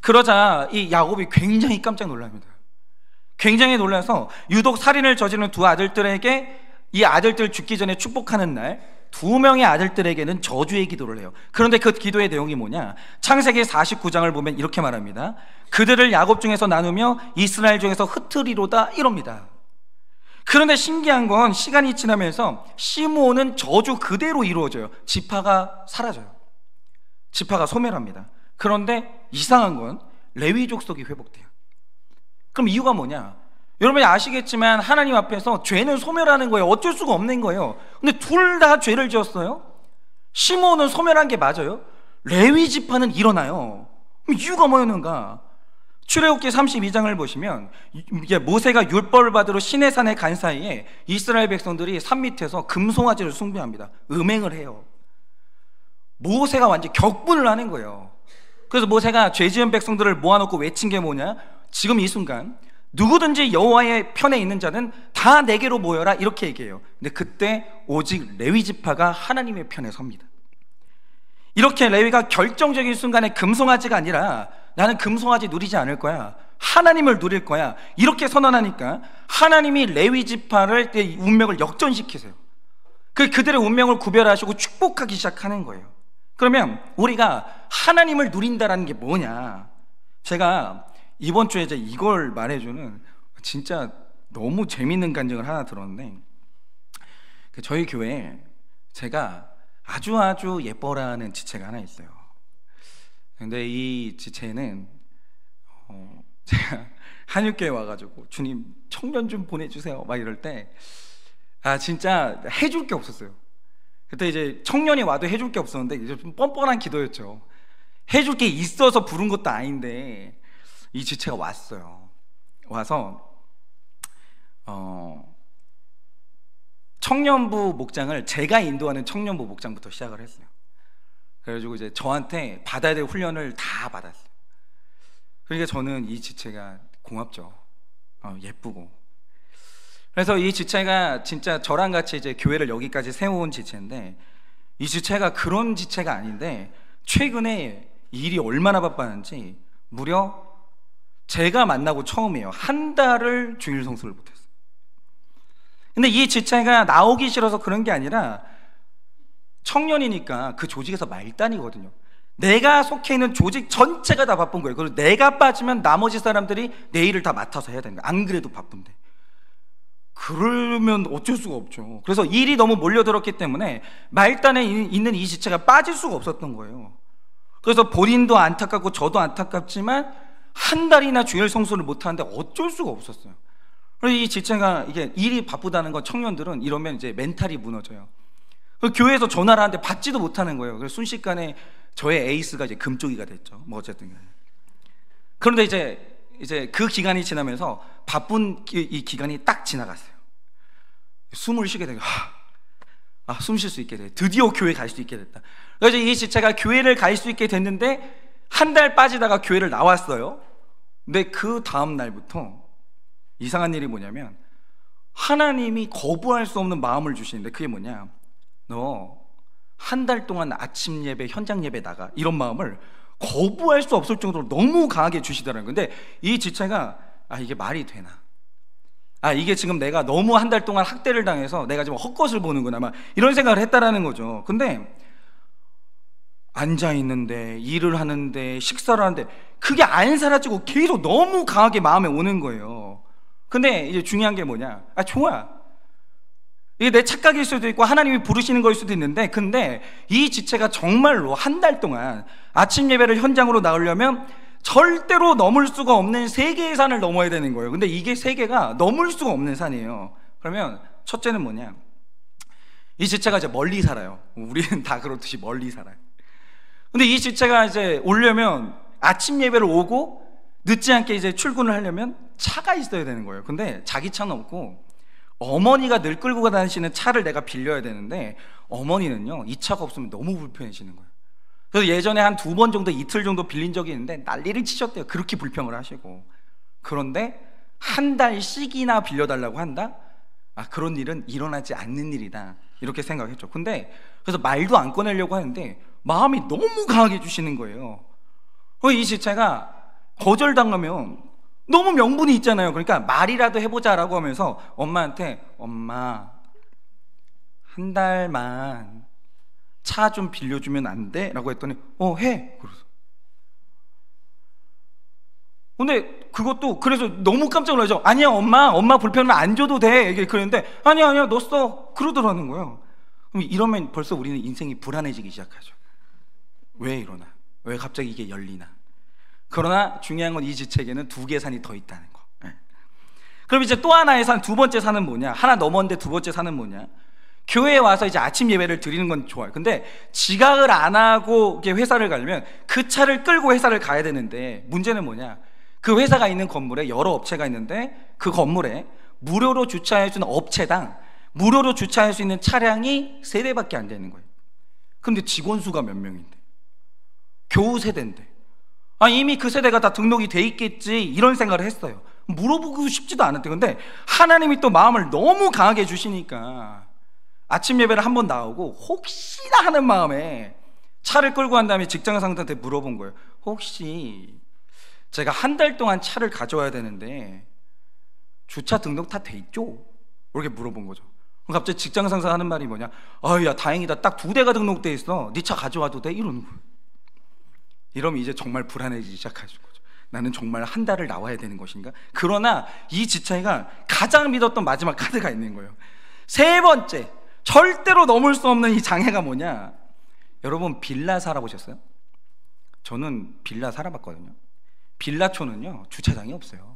그러자 이 야곱이 굉장히 깜짝 놀랍니다. 굉장히 놀라서 유독 살인을 저지른 두 아들들에게, 이 아들들 죽기 전에 축복하는 날 두 명의 아들들에게는 저주의 기도를 해요. 그런데 그 기도의 내용이 뭐냐, 창세기 49장을 보면 이렇게 말합니다. 그들을 야곱 중에서 나누며 이스라엘 중에서 흩으리로다, 이럽니다. 그런데 신기한 건 시간이 지나면서 시므온은 저주 그대로 이루어져요. 지파가 사라져요. 지파가 소멸합니다. 그런데 이상한 건 레위 족속이 회복돼요. 그럼 이유가 뭐냐? 여러분이 아시겠지만 하나님 앞에서 죄는 소멸하는 거예요. 어쩔 수가 없는 거예요. 근데 둘 다 죄를 지었어요. 시므온은 소멸한 게 맞아요. 레위 지파는 일어나요. 그럼 이유가 뭐였는가? 출애굽기 32장을 보시면 모세가 율법을 받으러 시내산에 간 사이에 이스라엘 백성들이 산 밑에서 금송아지를 숭배합니다. 음행을 해요. 모세가 완전히 격분을 하는 거예요. 그래서 모세가 죄 지은 백성들을 모아놓고 외친 게 뭐냐, 지금 이 순간 누구든지 여호와의 편에 있는 자는 다 내게로 모여라, 이렇게 얘기해요. 근데 그때 오직 레위 지파가 하나님의 편에 섭니다. 이렇게 레위가 결정적인 순간에 금송아지가 아니라 나는 금송아지 누리지 않을 거야, 하나님을 누릴 거야, 이렇게 선언하니까 하나님이 레위 지파를, 운명을 역전시키세요. 그들의 운명을 구별하시고 축복하기 시작하는 거예요. 그러면 우리가 하나님을 누린다라는 게 뭐냐, 제가 이번 주에 이제 이걸 말해주는 진짜 너무 재밌는 간증을 하나 들었는데, 저희 교회에 제가 아주 예뻐라는 지체가 하나 있어요. 근데 이 지체는 제가 한육교회 와가지고 주님 청년 좀 보내주세요 막 이럴 때 진짜 해줄 게 없었어요. 그때 이제 청년이 와도 해줄 게 없었는데 이제 좀 뻔뻔한 기도였죠. 해줄 게 있어서 부른 것도 아닌데 이 지체가 왔어요. 와서 청년부 목장을 제가 인도하는 청년부 목장부터 시작을 했어요. 그래가지고 이제 저한테 받아야 될 훈련을 다 받았어요. 그러니까 저는 이 지체가 고맙죠. 예쁘고. 그래서 이 지체가 진짜 저랑 같이 이제 교회를 여기까지 세워온 지체인데, 이 지체가 그런 지체가 아닌데 최근에 일이 얼마나 바빴는지 무려 제가 만나고 처음이에요. 한 달을 주일 성수를 못했어요. 근데 이 지체가 나오기 싫어서 그런 게 아니라 청년이니까 그 조직에서 말단이거든요. 내가 속해 있는 조직 전체가 다 바쁜 거예요. 그리고 내가 빠지면 나머지 사람들이 내 일을 다 맡아서 해야 되는 거예요. 안 그래도 바쁜데. 그러면 어쩔 수가 없죠. 그래서 일이 너무 몰려들었기 때문에 말단에 있는 이 지체가 빠질 수가 없었던 거예요. 그래서 본인도 안타깝고 저도 안타깝지만 한 달이나 주일 성수를 못하는데 어쩔 수가 없었어요. 그래서 이 지체가 이게 일이 바쁘다는 건, 청년들은 이러면 이제 멘탈이 무너져요. 교회에서 전화를 하는데 받지도 못하는 거예요. 그래서 순식간에 저의 에이스가 이제 금쪽이가 됐죠. 뭐 어쨌든 간에. 그런데 이제 그 기간이 지나면서 바쁜 이 기간이 딱 지나갔어요. 숨을 쉬게 되고 숨 쉴 수 있게 돼. 드디어 교회 갈 수 있게 됐다. 그래서 이 지체가 교회를 갈 수 있게 됐는데 한 달 빠지다가 교회를 나왔어요. 근데 그 다음 날부터 이상한 일이 뭐냐면 하나님이 거부할 수 없는 마음을 주시는데 그게 뭐냐, 너 한 달 동안 아침 예배, 현장 예배 나가, 이런 마음을 거부할 수 없을 정도로 너무 강하게 주시더라는 건데 이 지체가 이게 말이 되나, 이게 지금 내가 너무 한 달 동안 학대를 당해서 내가 지금 헛것을 보는구나, 막 이런 생각을 했다라는 거죠. 근데 앉아있는데, 일을 하는데, 식사를 하는데 그게 안 사라지고 계속 너무 강하게 마음에 오는 거예요. 근데 이제 중요한 게 뭐냐, 좋아, 이게 내 착각일 수도 있고 하나님이 부르시는 거일 수도 있는데, 근데 이 지체가 정말로 한 달 동안 아침 예배를 현장으로 나오려면 절대로 넘을 수가 없는 3개의 산을 넘어야 되는 거예요. 근데 이게 3개가 넘을 수가 없는 산이에요. 그러면 첫째는 뭐냐, 이 지체가 이제 멀리 살아요. 우리는 다 그렇듯이 멀리 살아요. 근데 이 지체가 이제 오려면 아침 예배를 오고 늦지 않게 이제 출근을 하려면 차가 있어야 되는 거예요. 근데 자기 차는 없고 어머니가 늘 끌고 다니시는 차를 내가 빌려야 되는데 어머니는요, 이 차가 없으면 너무 불편해지는 거예요. 그래서 예전에 한 2번 정도, 이틀 정도 빌린 적이 있는데 난리를 치셨대요. 그렇게 불평을 하시고. 그런데 한 달씩이나 빌려달라고 한다? 그런 일은 일어나지 않는 일이다, 이렇게 생각했죠. 근데 그래서 말도 안 꺼내려고 하는데 마음이 너무 강하게 주시는 거예요. 이 지체가 거절당하면 너무 명분이 있잖아요. 그러니까 말이라도 해보자라고 하면서 엄마한테, 엄마 한 달만 차 좀 빌려주면 안 돼? 라고 했더니 해. 그래서 근데 그것도 그래서 너무 깜짝 놀라죠. 아니야 엄마 불편하면 안 줘도 돼, 이게 그랬는데 아니야 너 써, 그러더라는 거예요. 그럼 이러면 벌써 우리는 인생이 불안해지기 시작하죠. 왜 이러나, 왜 갑자기 이게 열리나. 그러나 중요한 건 이 지체에게는 2개의 산이 더 있다는 거. 그럼 이제 또 하나의 산, 2번째 산은 뭐냐, 하나 넘었는데 2번째 산은 뭐냐, 교회에 와서 이제 아침 예배를 드리는 건 좋아요. 근데 지각을 안 하고 회사를 가려면 그 차를 끌고 회사를 가야 되는데, 문제는 뭐냐, 그 회사가 있는 건물에 여러 업체가 있는데 그 건물에 무료로 주차할 수 있는 업체당 무료로 주차할 수 있는 차량이 3대밖에 안 되는 거예요. 근데 직원 수가 몇 명인데, 겨우 3대인데 이미 그 세대가 다 등록이 돼 있겠지, 이런 생각을 했어요. 물어보고 싶지도 않은데, 근데 하나님이 또 마음을 너무 강하게 주시니까 아침 예배를 한번 나오고 혹시나 하는 마음에 차를 끌고 간 다음에 직장 상사한테 물어본 거예요. 혹시 제가 한 달 동안 차를 가져와야 되는데 주차 등록 다 돼 있죠? 이렇게 물어본 거죠. 갑자기 직장 상사 하는 말이 뭐냐, 야 다행이다, 딱 2대가 등록돼 있어, 네 차 가져와도 돼? 이러는 거예요. 이러면 이제 정말 불안해지기 시작하실 거죠. 나는 정말 한 달을 나와야 되는 것인가? 그러나 이 지체가 가장 믿었던 마지막 카드가 있는 거예요. 3번째, 절대로 넘을 수 없는 이 장애가 뭐냐, 여러분 빌라 살아보셨어요? 저는 빌라 살아봤거든요. 빌라촌은요 주차장이 없어요.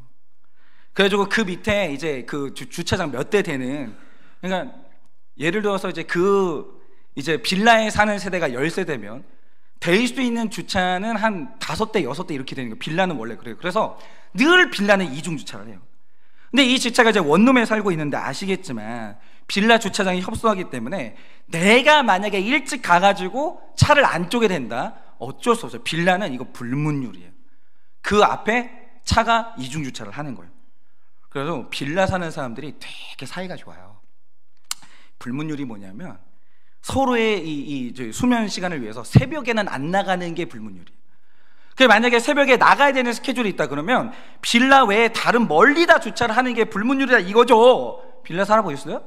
그래가지고 그 밑에 이제 그 주차장 몇 대 되는, 그러니까 예를 들어서 이제 빌라에 사는 세대가 10세대면 될 수 있는 주차는 한 5대, 6대 이렇게 되는 거예요. 빌라는 원래 그래요. 그래서 늘 빌라는 이중 주차를 해요. 근데 이 지체가 이제 원룸에 살고 있는데 아시겠지만 빌라 주차장이 협소하기 때문에 내가 만약에 일찍 가가지고 차를 안 쪼게 된다, 어쩔 수 없어요. 빌라는 이거 불문율이에요. 그 앞에 차가 이중 주차를 하는 거예요. 그래서 빌라 사는 사람들이 되게 사이가 좋아요. 불문율이 뭐냐면 서로의 이 수면 시간을 위해서 새벽에는 안 나가는 게 불문율이에요. 만약에 새벽에 나가야 되는 스케줄이 있다 그러면 빌라 외에 다른 멀리다 주차를 하는 게 불문율이다, 이거죠. 빌라 살아보셨어요?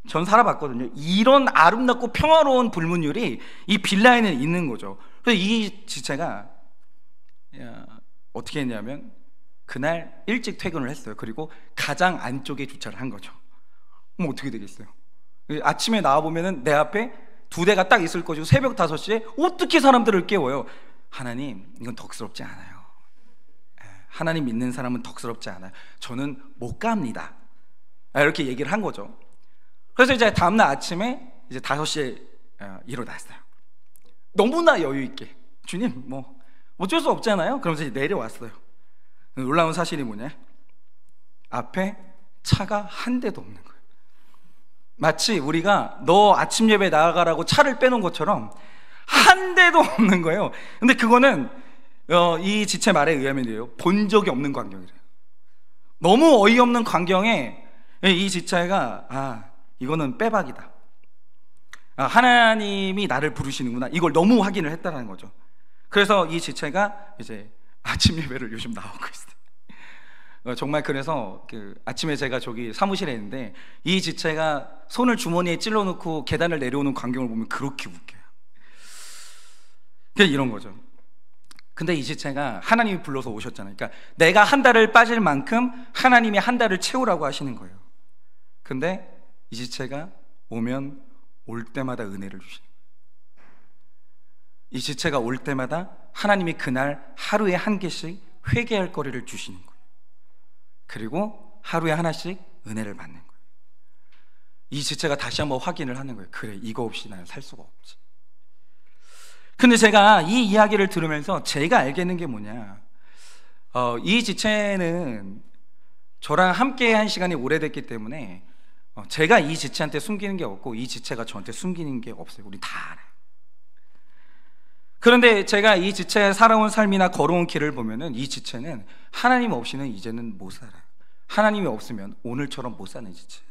전 살아봤거든요. 이런 아름답고 평화로운 불문율이 이 빌라에는 있는 거죠. 그래서 이 지체가 어떻게 했냐면 그날 일찍 퇴근을 했어요. 그리고 가장 안쪽에 주차를 한 거죠. 그럼 어떻게 되겠어요? 아침에 나와보면은 내 앞에 2대가 딱 있을 것이고 새벽 5시에 어떻게 사람들을 깨워요? 하나님, 이건 덕스럽지 않아요. 하나님 믿는 사람은 덕스럽지 않아요. 저는 못 갑니다. 이렇게 얘기를 한 거죠. 그래서 이제 다음날 아침에 이제 5시에 일어났어요. 너무나 여유 있게, 주님 뭐 어쩔 수 없잖아요. 그러면서 이제 내려왔어요. 놀라운 사실이 뭐냐, 앞에 차가 한 대도 없는 거예요. 마치 우리가 너 아침 예배 나가라고 차를 빼놓은 것처럼 한 대도 없는 거예요. 근데 그거는 이 지체 말에 의하면요, 본 적이 없는 광경이래요. 너무 어이없는 광경에 이 지체가 이거는 빼박이다, 하나님이 나를 부르시는구나, 이걸 너무 확인을 했다는 거죠. 그래서 이 지체가 이제 아침 예배를 요즘 나오고 있어요. 정말 그래서 아침에 제가 저기 사무실에 있는데 이 지체가 손을 주머니에 찔러놓고 계단을 내려오는 광경을 보면 그렇게 웃겨요. 그냥 이런 거죠. 근데 이 지체가 하나님이 불러서 오셨잖아요. 그러니까 내가 한 달을 빠질 만큼 하나님이 한 달을 채우라고 하시는 거예요. 근데 이 지체가 오면 올 때마다 은혜를 주시는 거예요. 이 지체가 올 때마다 하나님이 그날 하루에 한 개씩 회개할 거리를 주시는 거예요. 그리고 하루에 하나씩 은혜를 받는 거예요. 이 지체가 다시 한번 확인을 하는 거예요. 그래, 이거 없이 나는 살 수가 없지. 근데 제가 이 이야기를 들으면서 제가 알겠는 게 뭐냐, 이 지체는 저랑 함께 한 시간이 오래됐기 때문에 제가 이 지체한테 숨기는 게 없고 이 지체가 저한테 숨기는 게 없어요. 우리 다 알아요. 그런데 제가 이 지체의 살아온 삶이나 걸어온 길을 보면은 이 지체는 하나님 없이는 이제는 못 살아요. 하나님이 없으면 오늘처럼 못 사는 지체.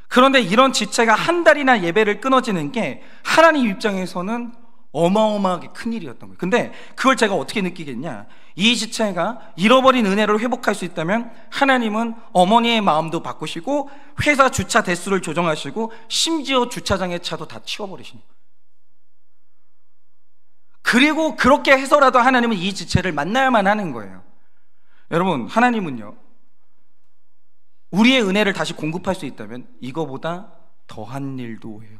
그런데 이런 지체가 한 달이나 예배를 끊어지는 게 하나님 입장에서는 어마어마하게 큰일이었던 거예요. 근데 그걸 제가 어떻게 느끼겠냐, 이 지체가 잃어버린 은혜를 회복할 수 있다면 하나님은 어머니의 마음도 바꾸시고 회사 주차 대수를 조정하시고 심지어 주차장의 차도 다 치워버리시는 거예요. 그리고 그렇게 해서라도 하나님은 이 지체를 만나야만 하는 거예요. 여러분, 하나님은요, 우리의 은혜를 다시 공급할 수 있다면 이거보다 더한 일도 해요.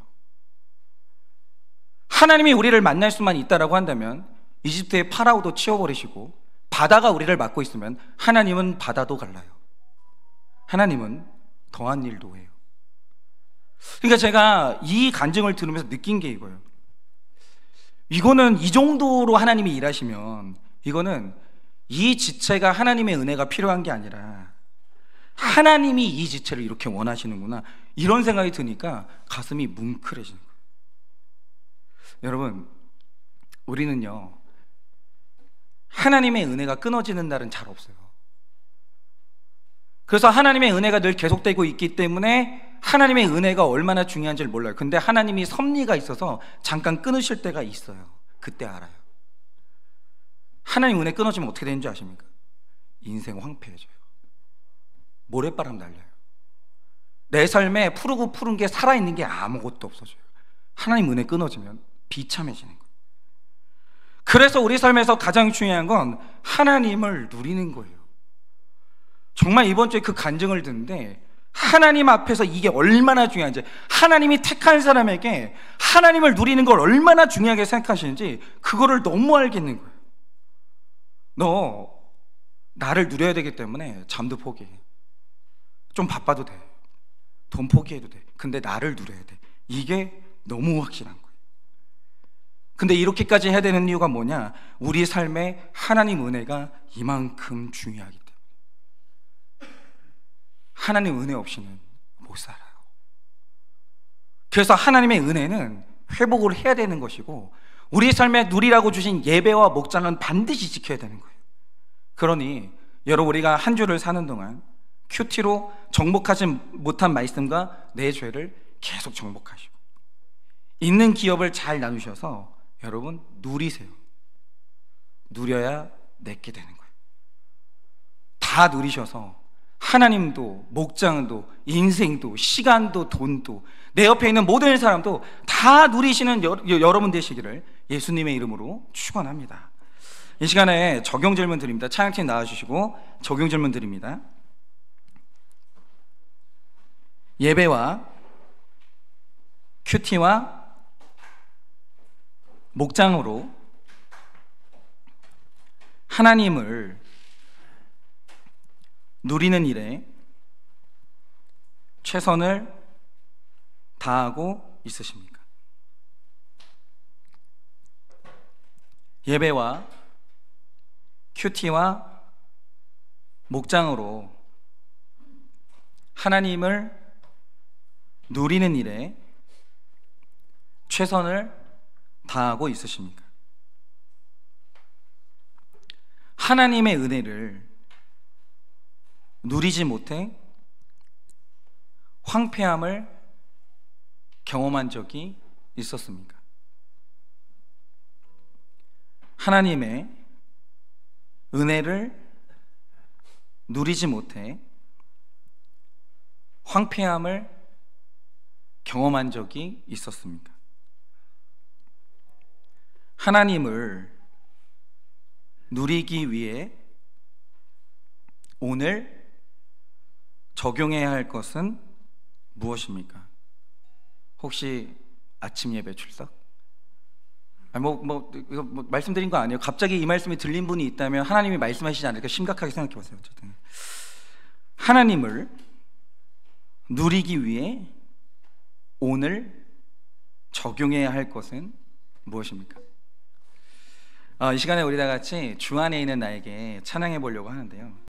하나님이 우리를 만날 수만 있다라고 한다면 이집트의 파라오도 치워버리시고 바다가 우리를 막고 있으면 하나님은 바다도 갈라요. 하나님은 더한 일도 해요. 그러니까 제가 이 간증을 들으면서 느낀 게 이거예요. 이거는 이 정도로 하나님이 일하시면 이거는 이 지체가 하나님의 은혜가 필요한 게 아니라 하나님이 이 지체를 이렇게 원하시는구나, 이런 생각이 드니까 가슴이 뭉클해지는 거예요. 여러분, 우리는요, 하나님의 은혜가 끊어지는 날은 잘 없어요. 그래서 하나님의 은혜가 늘 계속되고 있기 때문에 하나님의 은혜가 얼마나 중요한지를 몰라요. 근데 하나님이 섭리가 있어서 잠깐 끊으실 때가 있어요. 그때 알아요. 하나님 은혜 끊어지면 어떻게 되는지 아십니까? 인생 황폐해져요. 모래바람 날려요. 내 삶에 푸르고 푸른 게 살아있는 게 아무것도 없어져요. 하나님 은혜 끊어지면 비참해지는 거예요. 그래서 우리 삶에서 가장 중요한 건 하나님을 누리는 거예요. 정말 이번 주에 그 간증을 듣는데 하나님 앞에서 이게 얼마나 중요한지, 하나님이 택한 사람에게 하나님을 누리는 걸 얼마나 중요하게 생각하시는지 그거를 너무 알겠는 거예요. 너 나를 누려야 되기 때문에 잠도 포기해, 좀 바빠도 돼, 돈 포기해도 돼, 근데 나를 누려야 돼. 이게 너무 확실한 거예요. 근데 이렇게까지 해야 되는 이유가 뭐냐, 우리 삶에 하나님 은혜가 이만큼 중요하기 때문에. 하나님 은혜 없이는 못 살아요. 그래서 하나님의 은혜는 회복을 해야 되는 것이고 우리 삶에 누리라고 주신 예배와 목장은 반드시 지켜야 되는 거예요. 그러니 여러분, 우리가 한 주를 사는 동안 큐티로 정복하지 못한 말씀과 내 죄를 계속 정복하시고 있는 기업을 잘 나누셔서 여러분 누리세요. 누려야 내게 되는 거예요. 다 누리셔서 하나님도 목장도 인생도 시간도 돈도 내 옆에 있는 모든 사람도 다 누리시는 여러분 되시기를 예수님의 이름으로 축원합니다. 이 시간에 적용 질문 드립니다. 찬양팀 나와주시고 적용 질문 드립니다. 예배와 큐티와 목장으로 하나님을 누리는 일에 최선을 다하고 있으십니까? 예배와 큐티와 목장으로 하나님을 누리는 일에 최선을 다하고 있으십니까? 하나님의 은혜를 누리지 못해 황폐함을 경험한 적이 있었습니까? 하나님의 은혜를 누리지 못해 황폐함을 경험한 적이 있었습니까? 하나님을 누리기 위해 오늘 적용해야 할 것은 무엇입니까? 혹시 아침 예배 출석? 이거 말씀드린 거 아니에요. 갑자기 이 말씀이 들린 분이 있다면 하나님이 말씀하시지 않을까 심각하게 생각해 보세요. 어쨌든 하나님을 누리기 위해 오늘 적용해야 할 것은 무엇입니까? 이 시간에 우리 다 같이 주 안에 있는 나에게 찬양해 보려고 하는데요.